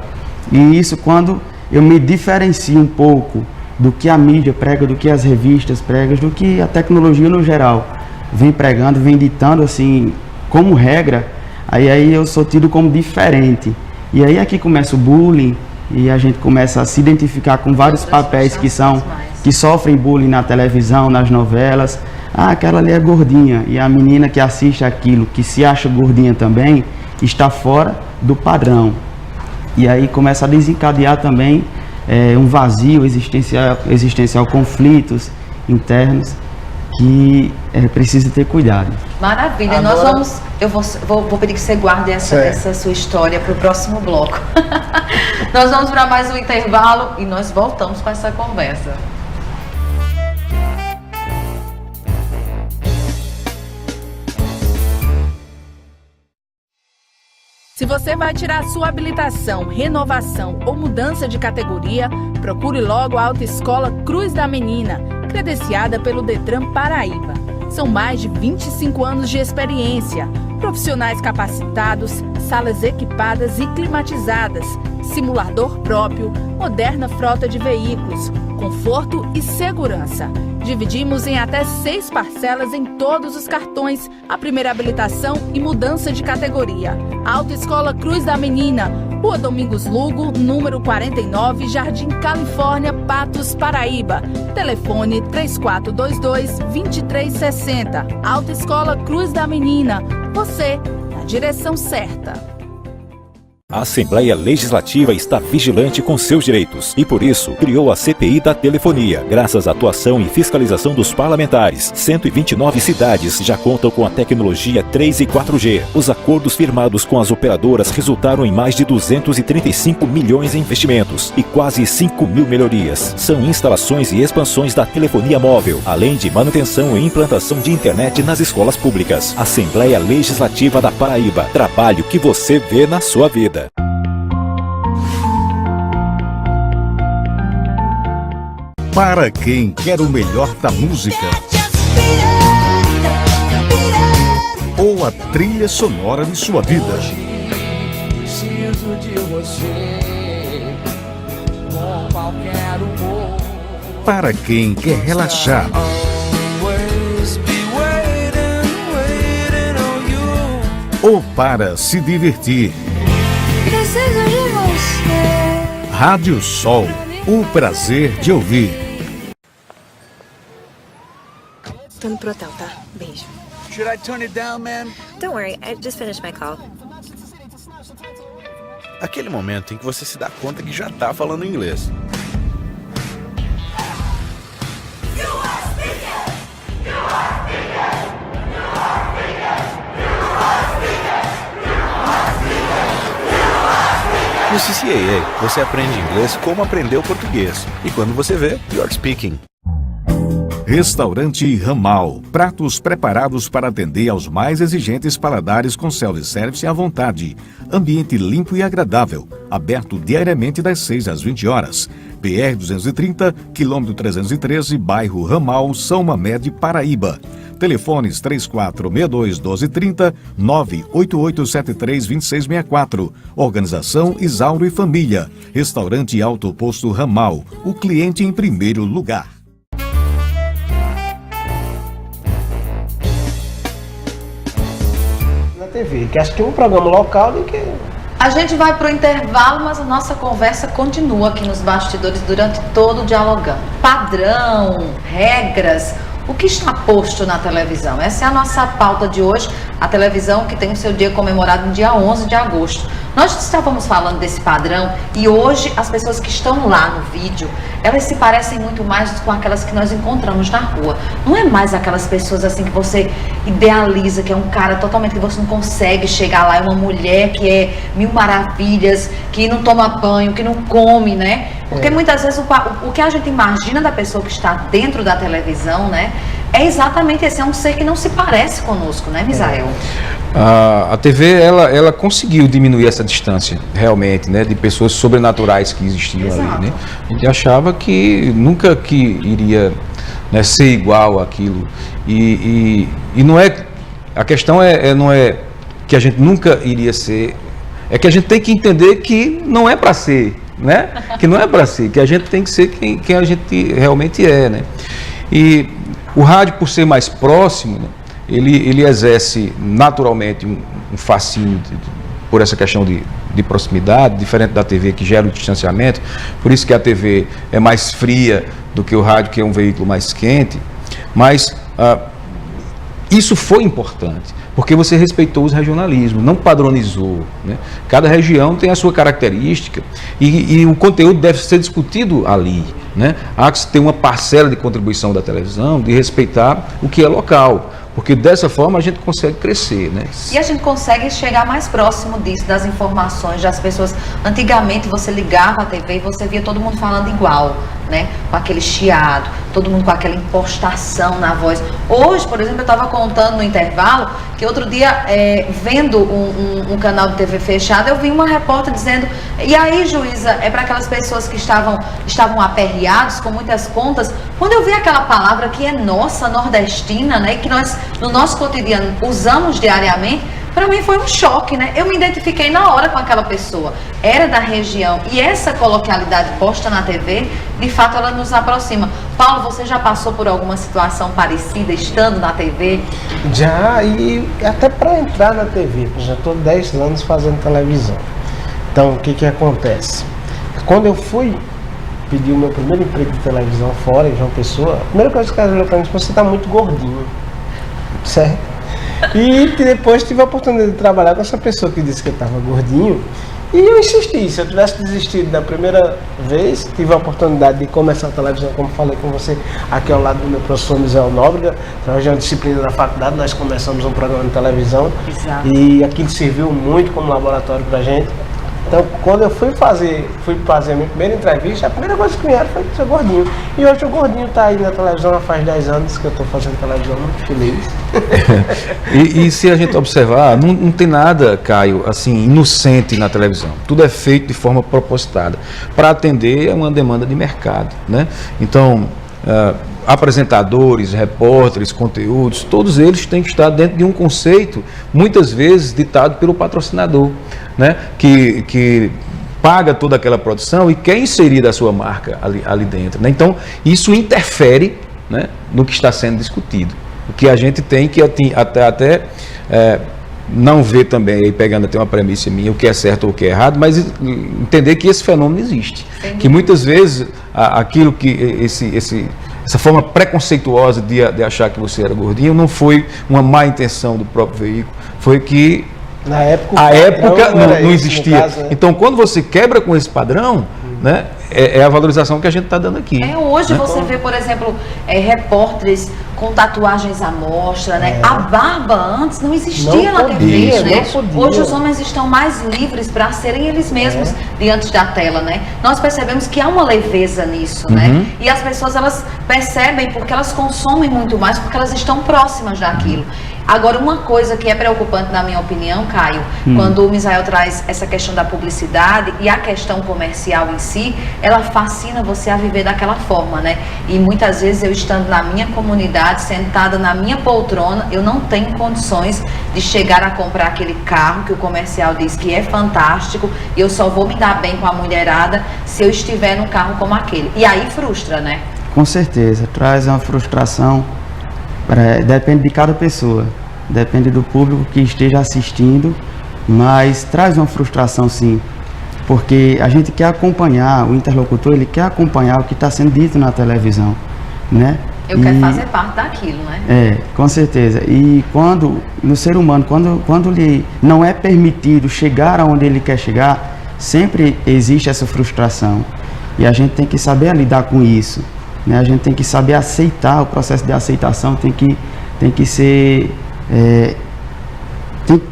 E isso quando eu me diferencio um pouco do que a mídia prega, do que as revistas pregam, do que a tecnologia no geral vem pregando, vem ditando assim, como regra, aí eu sou tido como diferente. E aí aqui começa o bullying e a gente começa a se identificar com vários papéis que sofrem bullying na televisão, nas novelas. Ah, aquela ali é gordinha. E a menina que assiste aquilo, que se acha gordinha também, está fora do padrão. E aí começa a desencadear também um vazio existencial, conflitos internos que precisa ter cuidado. Maravilha. Agora... Nós vamos... Eu vou pedir que você guarde essa sua história para o próximo bloco. Nós vamos para mais um intervalo e nós voltamos com essa conversa. Se você vai tirar sua habilitação, renovação ou mudança de categoria, procure logo a Autoescola Cruz da Menina, credenciada pelo Detran Paraíba. São mais de 25 anos de experiência, profissionais capacitados, salas equipadas e climatizadas, simulador próprio, moderna frota de veículos, conforto e segurança. Dividimos em até 6 parcelas em todos os cartões, a primeira habilitação e mudança de categoria. Autoescola Cruz da Menina, Rua Domingos Lugo, número 49, Jardim Califórnia, Patos, Paraíba. Telefone 3422-2360. Autoescola Cruz da Menina, você na direção certa. A Assembleia Legislativa está vigilante com seus direitos e, por isso, criou a CPI da Telefonia. Graças à atuação e fiscalização dos parlamentares, 129 cidades já contam com a tecnologia 3 e 4G. Os acordos firmados com as operadoras resultaram em mais de 235 milhões em investimentos e quase 5 mil melhorias. São instalações e expansões da telefonia móvel, além de manutenção e implantação de internet nas escolas públicas. Assembleia Legislativa da Paraíba. Trabalho que você vê na sua vida. Para quem quer o melhor da música ou a trilha sonora de sua vida. Para quem quer relaxar ou para se divertir. Preciso de você. Rádio Sol, o prazer de ouvir. Tô indo pro hotel, tá? Beijo. Should I turn it down, man? Don't worry, I just finished my call. Aquele momento em que você se dá conta que já tá falando inglês. No CCAA, você aprende inglês como aprendeu português. E quando você vê, you're speaking. Restaurante Ramal. Pratos preparados para atender aos mais exigentes paladares com self-service à vontade. Ambiente limpo e agradável. Aberto diariamente das 6 às 20 horas. PR 230, quilômetro 313, bairro Ramal, São Mamed, Paraíba. Telefones 3462-1230, 98873-2664. Organização Isauro e Família. Restaurante Alto Posto Ramal. O cliente em primeiro lugar. Na TV, que acho que é um programa local do que... A gente vai para o intervalo, mas a nossa conversa continua aqui nos bastidores durante todo o Dialogando. Padrão, regras, o que está posto na televisão? Essa é a nossa pauta de hoje, a televisão que tem o seu dia comemorado no dia 11 de agosto. Nós estávamos falando desse padrão e hoje as pessoas que estão lá no vídeo, elas se parecem muito mais com aquelas que nós encontramos na rua. Não é mais aquelas pessoas assim que você idealiza, que é um cara totalmente que você não consegue chegar lá, é uma mulher que é mil maravilhas, que não toma banho, que não come, né? Porque muitas vezes o que a gente imagina da pessoa que está dentro da televisão, né? É exatamente esse, é um ser que não se parece conosco, né, Misael? A TV, ela conseguiu diminuir essa distância, realmente, né, de pessoas sobrenaturais que existiam ali, né? A gente achava que nunca que iria, né, ser igual àquilo. E não é, a questão não é que a gente nunca iria ser, é que a gente tem que entender que não é para ser, né? Que não é para ser, que a gente tem que ser quem a gente realmente é, né? E o rádio, por ser mais próximo, né, ele exerce naturalmente um fascínio por essa questão de proximidade, diferente da TV, que gera o distanciamento. Por isso que a TV é mais fria do que o rádio, que é um veículo mais quente. Mas isso foi importante, porque você respeitou os regionalismos, não padronizou, né? Cada região tem a sua característica e o conteúdo deve ser discutido ali, né? Há que ter uma parcela de contribuição da televisão, de respeitar o que é local, porque dessa forma a gente consegue crescer, né? E a gente consegue chegar mais próximo disso, das informações, das pessoas. Antigamente você ligava a TV e você via todo mundo falando igual, né? Com aquele chiado, todo mundo com aquela impostação na voz. Hoje, por exemplo, eu estava contando no intervalo que outro dia, vendo um canal de TV fechado, eu vi uma repórter dizendo: e aí, juíza, é para aquelas pessoas que estavam aperreados com muitas contas. Quando eu vi aquela palavra que é nossa, nordestina, né, que nós no nosso cotidiano usamos diariamente, para mim foi um choque, né? Eu me identifiquei na hora com aquela pessoa, era da região, e essa coloquialidade posta na TV, de fato, ela nos aproxima. Paulo, você já passou por alguma situação parecida estando na TV? Já, e até para entrar na TV, eu já estou 10 anos fazendo televisão. Então, o que acontece? Quando eu fui pedir o meu primeiro emprego de televisão fora, em João Pessoa, a primeira coisa que ela falou para mim: você está muito gordinho, certo? E depois tive a oportunidade de trabalhar com essa pessoa que disse que eu estava gordinho. E eu insisti, se eu tivesse desistido da primeira vez, tive a oportunidade de começar a televisão, como falei com você, aqui ao lado do meu professor Misael Nóbrega, através de uma disciplina da faculdade, nós começamos um programa de televisão. Exato. E aquilo serviu muito como laboratório para a gente. Então, quando eu fui fazer a minha primeira entrevista, a primeira coisa que vieram foi ser gordinho. E hoje o gordinho está aí na televisão, faz 10 anos que eu estou fazendo televisão, muito feliz. E se a gente observar, não tem nada, Caio, assim, inocente na televisão. Tudo é feito de forma propositada para atender a uma demanda de mercado, né? Então, apresentadores, repórteres, conteúdos, todos eles têm que estar dentro de um conceito, muitas vezes ditado pelo patrocinador, né? Que paga toda aquela produção e quer inserir a sua marca ali dentro, né? Então, isso interfere, né, no que está sendo discutido. O que a gente tem que até não ver também, aí pegando até uma premissa minha, o que é certo ou o que é errado, mas entender que esse fenômeno existe. Sim. Que muitas vezes aquilo que essa forma preconceituosa de achar que você era gordinho não foi uma má intenção do próprio veículo, foi que na época, não existia. Caso, né? Então, quando você quebra com esse padrão, né, é a valorização que a gente está dando aqui. Hoje, né? Você vê, por exemplo, repórteres com tatuagens à mostra, né? A barba antes não existia na TV, né? Hoje os homens estão mais livres para serem eles mesmos diante da tela, né? Nós percebemos que há uma leveza nisso, né? E as pessoas, elas percebem porque elas consomem muito mais, porque elas estão próximas daquilo. Agora, uma coisa que é preocupante, na minha opinião, Caio, quando o Misael traz essa questão da publicidade e a questão comercial em si, ela fascina você a viver daquela forma, né? E muitas vezes eu estando na minha comunidade, sentada na minha poltrona, eu não tenho condições de chegar a comprar aquele carro que o comercial diz que é fantástico e eu só vou me dar bem com a mulherada se eu estiver num carro como aquele. E aí frustra, né? Com certeza, traz uma frustração. Depende de cada pessoa, depende do público que esteja assistindo, mas traz uma frustração sim, porque a gente quer acompanhar, o interlocutor ele quer acompanhar o que está sendo dito na televisão, né? Eu quero fazer parte daquilo, né? Com certeza. E quando, no ser humano, quando lhe não é permitido chegar aonde ele quer chegar, sempre existe essa frustração. E a gente tem que saber lidar com isso. Né? A gente tem que saber aceitar, o processo de aceitação tem que ser,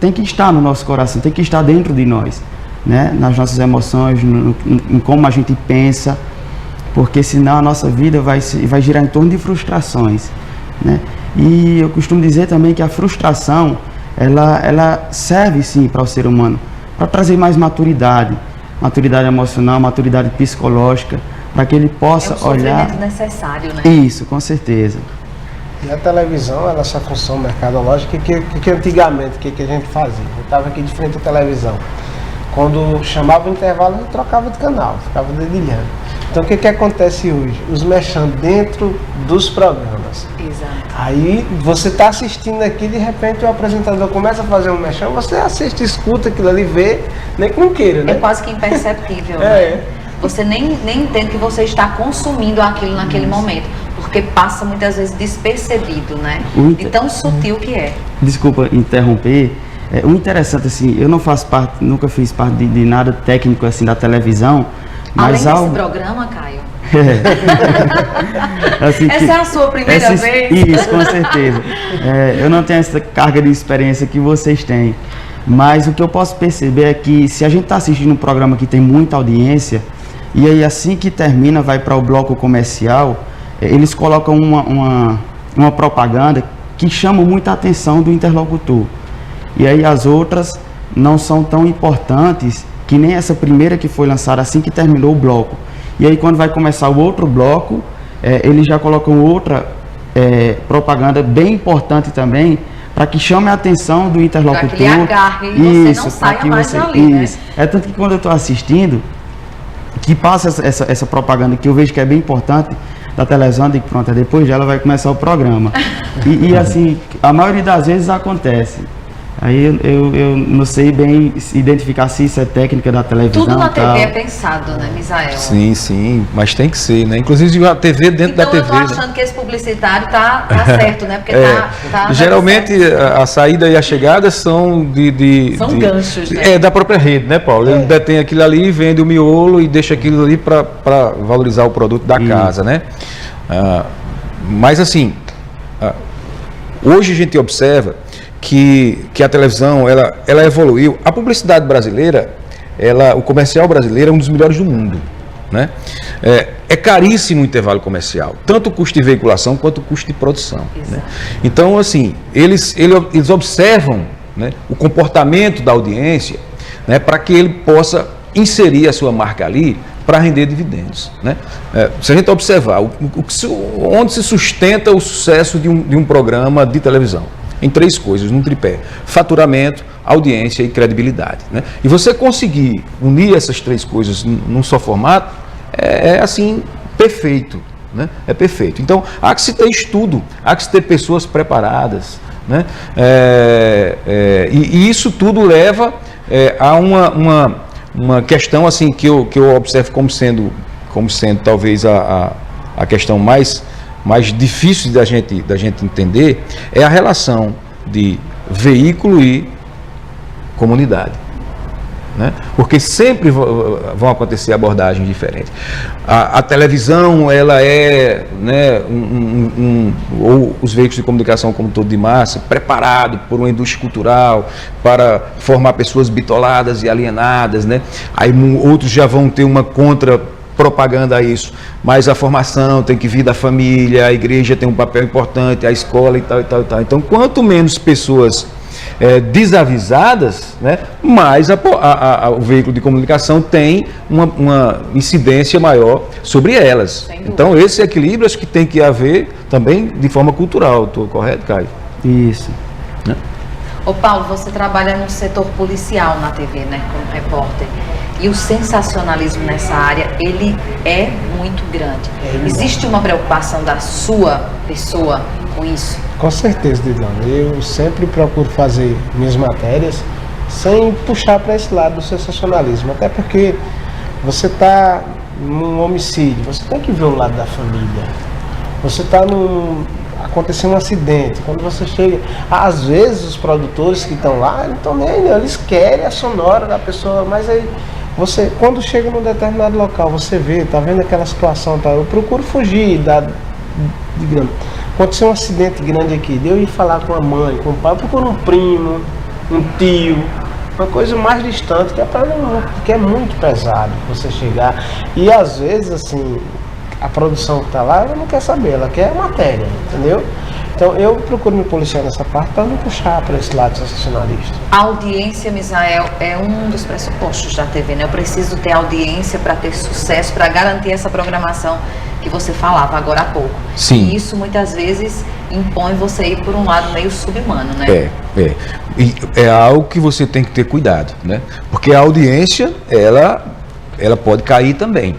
tem que estar no nosso coração, tem que estar dentro de nós, né? Nas nossas emoções, em como a gente pensa, porque senão a nossa vida vai girar em torno de frustrações, né? E eu costumo dizer também que a frustração, ela serve sim para o ser humano, para trazer mais maturidade emocional, maturidade psicológica, para que ele possa olhar... É um necessário, né? Isso, com certeza. E a televisão, essa função mercadológica, que antigamente, que a gente fazia? Eu estava aqui de frente à televisão. Quando chamava o intervalo, eu trocava de canal, ficava dedilhando. Então, o que acontece hoje? Os merchan dentro dos programas. Exato. Aí, você está assistindo aqui, de repente o apresentador começa a fazer um merchan, você assiste, escuta aquilo ali, vê, nem que não queira, né? É quase que imperceptível, né? Você nem entende que você está consumindo aquilo naquele momento, porque passa muitas vezes despercebido, né? E tão sutil que é. Desculpa interromper. O interessante, assim, eu não faço parte, nunca fiz parte de nada técnico assim da televisão. Mas além desse programa, Caio? Assim, essa é a sua primeira vez? Isso, com certeza. Eu não tenho essa carga de experiência que vocês têm. Mas o que eu posso perceber é que se a gente está assistindo um programa que tem muita audiência, e aí assim que termina, vai para o bloco comercial, eles colocam uma propaganda que chama muita atenção do interlocutor. E aí as outras não são tão importantes que nem essa primeira que foi lançada assim que terminou o bloco. E aí quando vai começar o outro bloco, eles já colocam outra propaganda bem importante também, para que chame a atenção do interlocutor. Para que ele agarre e você não saia mais dali, né? É tanto que quando eu estou assistindo, que passa essa propaganda que eu vejo que é bem importante da televisão, de que pronto, depois dela vai começar o programa. E assim, a maioria das vezes acontece. Aí eu não sei bem identificar se isso é técnica da televisão. Tudo na TV é pensado, né, Misael? Sim, mas tem que ser, né? Inclusive a TV dentro da TV. Então eu tô achando que esse publicitário tá certo, né? Porque tá geralmente a saída e a chegada são são ganchos, né? Da própria rede, né, Paulo? Ele detém aquilo ali, vende o miolo e deixa aquilo ali para valorizar o produto da casa, né? Mas assim, hoje a gente observa que a televisão ela evoluiu. A publicidade brasileira, o comercial brasileiro é um dos melhores do mundo, né? É caríssimo o intervalo comercial, tanto o custo de veiculação quanto o custo de produção, né? Então, assim, eles observam, né, o comportamento da audiência, né, para que ele possa inserir a sua marca ali para render dividendos, né? Se a gente observar onde se sustenta o sucesso de um programa de televisão, em 3 coisas, num tripé: faturamento, audiência e credibilidade, né? E você conseguir unir essas 3 coisas num só formato assim, perfeito, né? É perfeito. Então, há que se ter estudo, há que se ter pessoas preparadas, né? E isso tudo leva a uma questão assim que eu observo como sendo talvez a questão mais difícil da gente entender, é a relação de veículo e comunidade, né? Porque sempre vão acontecer abordagens diferentes. A televisão, ela é, né, ou os veículos de comunicação como todo de massa, preparado por uma indústria cultural para formar pessoas bitoladas e alienadas, né? Aí outros já vão ter uma propaganda a isso, mas a formação tem que vir da família, a igreja tem um papel importante, a escola e tal, e tal, e tal. Então, quanto menos pessoas desavisadas, né, mais o veículo de comunicação tem uma incidência maior sobre elas. Então, esse equilíbrio acho que tem que haver também de forma cultural. Estou correto, Caio? Isso. Ô Paulo, você trabalha no setor policial na TV, né, como repórter. E o sensacionalismo nessa área, ele é muito grande. Existe uma preocupação da sua pessoa com isso? Com certeza, Didana. Eu sempre procuro fazer minhas matérias sem puxar para esse lado do sensacionalismo. Até porque você está num homicídio, você tem que ver o lado da família. Você está aconteceu um acidente, quando você chega, às vezes os produtores que estão lá, não estão nem aí, eles querem a sonora da pessoa, mas aí você, quando chega num determinado local, você vê, tá vendo aquela situação, tá? Eu procuro fugir digamos, aconteceu um acidente grande aqui, de eu ir falar com a mãe, com o pai, eu procuro um primo, um tio, uma coisa mais distante, que é muito pesado você chegar, e às vezes assim, a produção que está lá, ela não quer saber, ela quer matéria, entendeu? Então eu procuro me policiar nessa parte para não puxar para esse lado sensacionalista. A audiência, Misael, é um dos pressupostos da TV, né? Eu preciso ter audiência para ter sucesso, para garantir essa programação que você falava agora há pouco. Sim. E isso muitas vezes impõe você ir por um lado meio subhumano, né? E é algo que você tem que ter cuidado, né? Porque a audiência, ela pode cair também.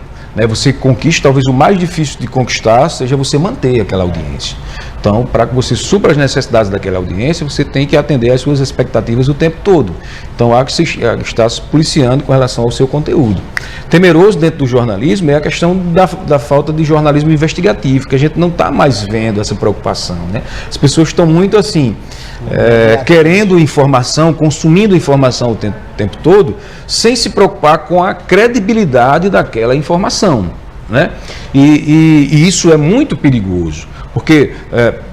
Você conquista, talvez o mais difícil de conquistar seja você manter aquela audiência. Então, para que você supra as necessidades daquela audiência, você tem que atender às suas expectativas o tempo todo. Então, há que estar se policiando com relação ao seu conteúdo. Temeroso dentro do jornalismo é a questão da falta de jornalismo investigativo, que a gente não está mais vendo essa preocupação, né? As pessoas estão muito assim, querendo informação, consumindo informação o tempo todo, sem se preocupar com a credibilidade daquela informação, né? E isso é muito perigoso, porque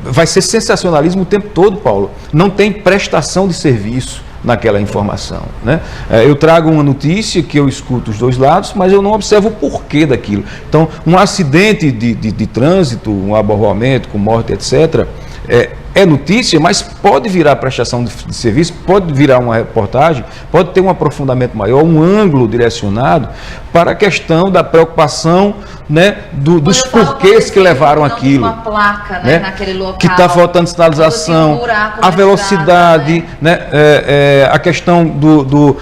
vai ser sensacionalismo o tempo todo, Paulo. Não tem prestação de serviço naquela informação, né? Eu trago uma notícia que eu escuto os dois lados, mas eu não observo o porquê daquilo. Então, um acidente de trânsito, um aborrecimento com morte, etc., é notícia, mas pode virar prestação de serviço, pode virar uma reportagem, pode ter um aprofundamento maior, um ângulo direcionado para a questão da preocupação, né, dos porquês que levaram aquilo. Uma placa, né, naquele local, que está faltando sinalização, a velocidade, né, a questão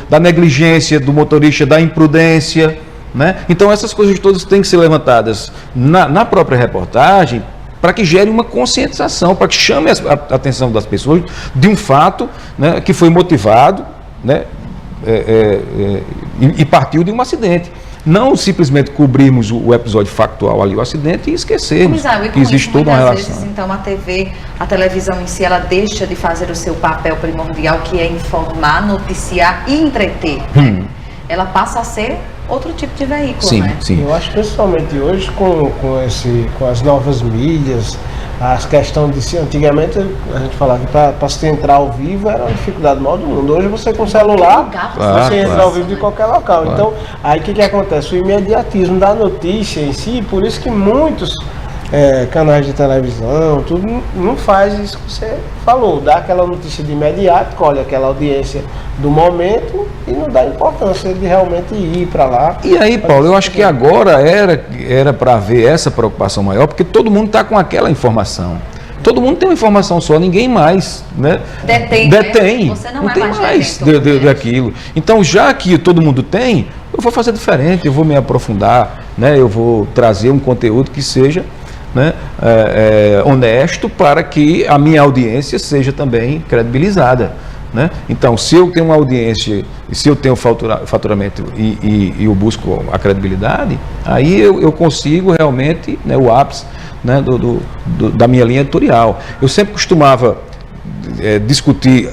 da negligência do motorista, da imprudência, né? Então essas coisas todas têm que ser levantadas na própria reportagem, para que gere uma conscientização, para que chame a atenção das pessoas de um fato, né, que foi motivado, né, e partiu de um acidente. Não simplesmente cobrirmos o episódio factual ali, o acidente, e esquecermos que existe toda uma relação. Vezes, então, a televisão em si, ela deixa de fazer o seu papel primordial, que é informar, noticiar e entreter. Né? Ela passa a ser outro tipo de veículo, sim, né? Sim. Eu acho principalmente hoje com as novas mídias, as questões de antigamente a gente falava que para se entrar ao vivo era uma dificuldade maior do mundo. Hoje você com celular, você entra ao vivo de qualquer local. Claro. Então, aí o que acontece? O imediatismo da notícia em si, por isso que muitos canais de televisão, tudo não faz isso que você falou, dá aquela notícia de imediato, colhe aquela audiência do momento e não dá importância de realmente ir para lá. E aí, Paulo, eu acho que agora era para haver essa preocupação maior, porque todo mundo está com aquela informação. Todo mundo tem uma informação só, ninguém mais, né? Detém. Né? Você não tem mais daquilo. Então, já que todo mundo tem, eu vou fazer diferente, eu vou me aprofundar, né? Eu vou trazer um conteúdo que seja, né, honesto, para que a minha audiência seja também credibilizada, né? Então, se eu tenho uma audiência, se eu tenho faturamento e eu busco a credibilidade, aí eu consigo realmente, né, o ápice, né, da minha linha editorial. Eu sempre costumava discutir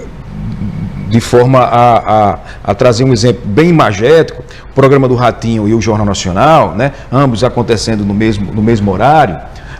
de forma a trazer um exemplo bem imagético, o programa do Ratinho e o Jornal Nacional, né, ambos acontecendo no mesmo horário.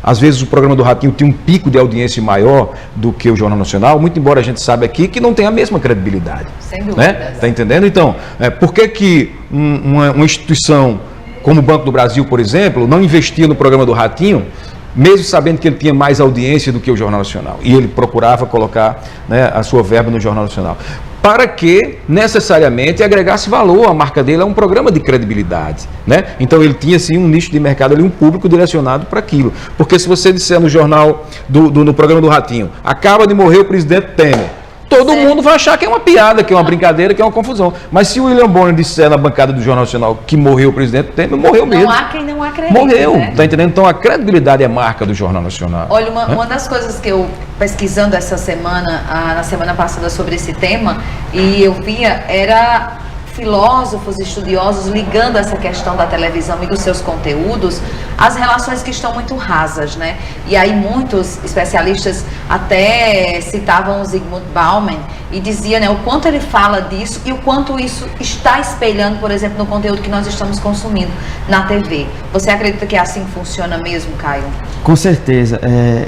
Às vezes o programa do Ratinho tinha um pico de audiência maior do que o Jornal Nacional, muito embora a gente saiba aqui que não tem a mesma credibilidade. Sem dúvida. Né? Tá entendendo? Então, por que uma instituição como o Banco do Brasil, por exemplo, não investia no programa do Ratinho, mesmo sabendo que ele tinha mais audiência do que o Jornal Nacional. E ele procurava colocar, né, a sua verba no Jornal Nacional. Para que necessariamente agregasse valor. A marca dele é um programa de credibilidade, né? Então ele tinha sim um nicho de mercado ali, um público direcionado para aquilo. Porque se você disser no jornal, no programa do Ratinho, acaba de morrer o presidente Temer, todo mundo vai achar que é uma piada, que é uma brincadeira, que é uma confusão. Mas se o William Bonner disser na bancada do Jornal Nacional que morreu o presidente Temer, morreu mesmo. Não há quem não acredite. Morreu, né? tá entendendo? Então a credibilidade é marca do Jornal Nacional. Olha, uma das coisas que eu, pesquisando essa semana, na semana passada sobre esse tema, e eu via, era filósofos, estudiosos ligando essa questão da televisão e dos seus conteúdos às relações que estão muito rasas, né? E aí muitos especialistas até citavam o Zygmunt Bauman e dizia, né, o quanto ele fala disso e o quanto isso está espelhando, por exemplo, no conteúdo que nós estamos consumindo na TV. Você acredita que assim funciona mesmo, Caio? Com certeza.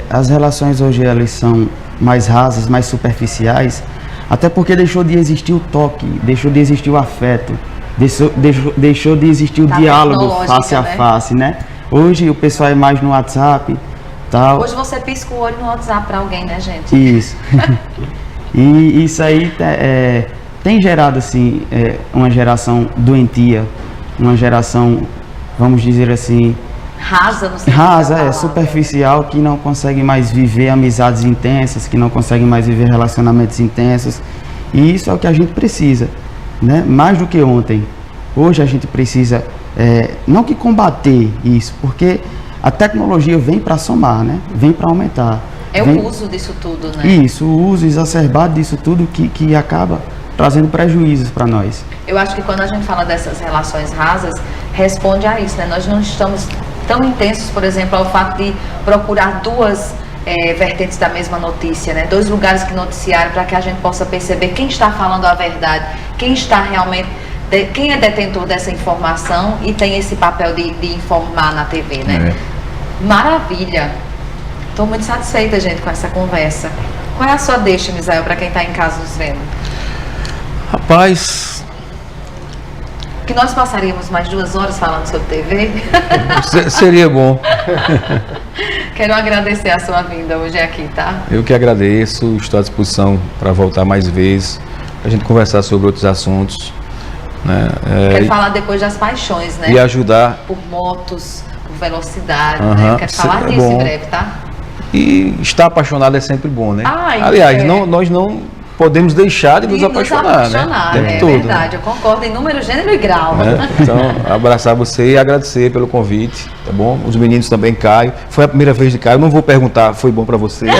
As relações hoje elas são mais rasas, mais superficiais, até porque deixou de existir o toque, deixou de existir o afeto, deixou de existir o diálogo face a face, né? Hoje o pessoal é mais no WhatsApp, tal. Hoje você pisca o olho no WhatsApp para alguém, né, gente? Isso. E isso aí tem gerado, assim, uma geração doentia, uma geração, vamos dizer assim... Rasa, não sei. Rasa, superficial, que não consegue mais viver amizades intensas, que não consegue mais viver relacionamentos intensos. E isso é o que a gente precisa, né? Mais do que ontem. Hoje a gente precisa, não que combater isso, porque a tecnologia vem para somar, né? Vem para aumentar. O uso disso tudo, né? Isso, o uso exacerbado disso tudo que acaba trazendo prejuízos para nós. Eu acho que quando a gente fala dessas relações rasas, responde a isso, né? Nós não estamos tão intensos, por exemplo, ao fato de procurar duas vertentes da mesma notícia, né? Dois lugares que noticiaram para que a gente possa perceber quem está falando a verdade, quem está realmente, quem é detentor dessa informação e tem esse papel de informar na TV, né? Maravilha! Estou muito satisfeita, gente, com essa conversa. Qual é a sua deixa, Misael, para quem está em casa nos vendo? Rapaz... Que nós passaríamos mais 2 horas falando sobre TV. Seria bom. Quero agradecer a sua vinda hoje aqui, tá? Eu que agradeço, estou à disposição para voltar mais vezes, para a gente conversar sobre outros assuntos. Né? Quero falar depois das paixões, né? E ajudar. Por motos, por velocidade, né? Quero falar disso em breve, tá? E estar apaixonado é sempre bom, né? Aliás, nós não podemos deixar de nos apaixonar, né? É verdade, eu concordo em número, gênero e grau. Então, abraçar você e agradecer pelo convite, tá bom? Os meninos também, Caio. Foi a primeira vez de Caio, não vou perguntar, foi bom para você. Né?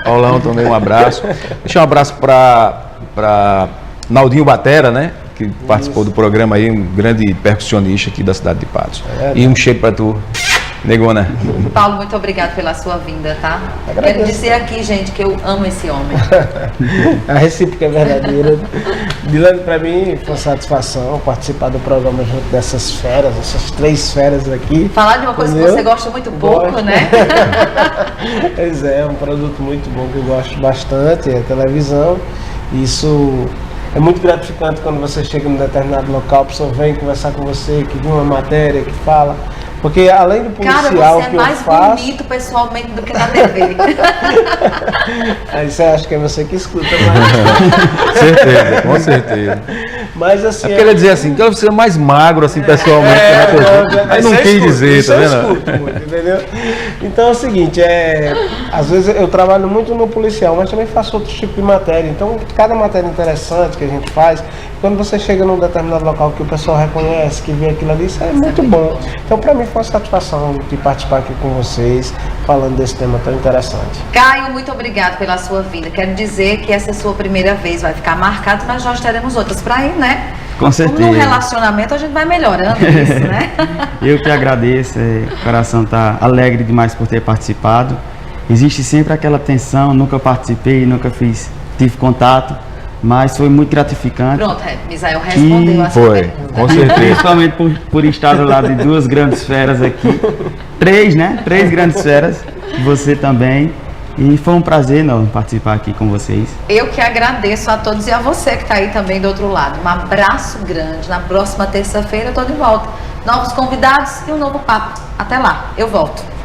Paulão também, um abraço. Deixa um abraço para Naldinho Batera, né? Que participou do programa aí, um grande percussionista aqui da cidade de Patos. E um cheiro para tu. Negona. Paulo, muito obrigado pela sua vinda, tá? Quero dizer aqui, gente, que eu amo esse homem. A recíproca é verdadeira. Dilane, para mim foi uma satisfação participar do programa junto dessas feras, essas 3 feras aqui. Falar de uma coisa que você gosta muito pouco, né? Pois é um produto muito bom que eu gosto bastante, é a televisão. Isso é muito gratificante quando você chega num determinado local, a pessoa vem conversar com você, que viu uma matéria, que fala. Porque além do policial que eu faço... Cara, você é mais bonito pessoalmente do que na TV. Aí você acha que é você que escuta mais. Certeza, com certeza. Mas assim... É porque ele dizer assim, então você é mais magro assim pessoalmente que na TV. Aí não quis dizer, tá vendo? Eu escuto muito, entendeu? Então é o seguinte, às vezes eu trabalho muito no policial, mas também faço outro tipo de matéria. Então cada matéria interessante que a gente faz, quando você chega num determinado local que o pessoal reconhece, que vê aquilo ali, isso é muito bom. Então para mim foi uma satisfação de participar aqui com vocês, falando desse tema tão interessante. Caio, muito obrigado pela sua vinda. Quero dizer que essa é a sua primeira vez, vai ficar marcado, mas nós teremos outras para ir, né? Com certeza. No relacionamento a gente vai melhorando isso, né? Eu que agradeço, o coração está alegre demais por ter participado. Existe sempre aquela tensão, nunca participei, nunca tive contato, mas foi muito gratificante. Pronto, Misael respondeu a sua pergunta. Com certeza. Principalmente por estar ao lado de 2 grandes feras aqui. 3, né? 3 grandes feras, você também. E foi um prazer enorme participar aqui com vocês. Eu que agradeço a todos e a você que está aí também do outro lado. Um abraço grande. Na próxima terça-feira eu estou de volta novos convidados e um novo papo. Até lá, eu volto.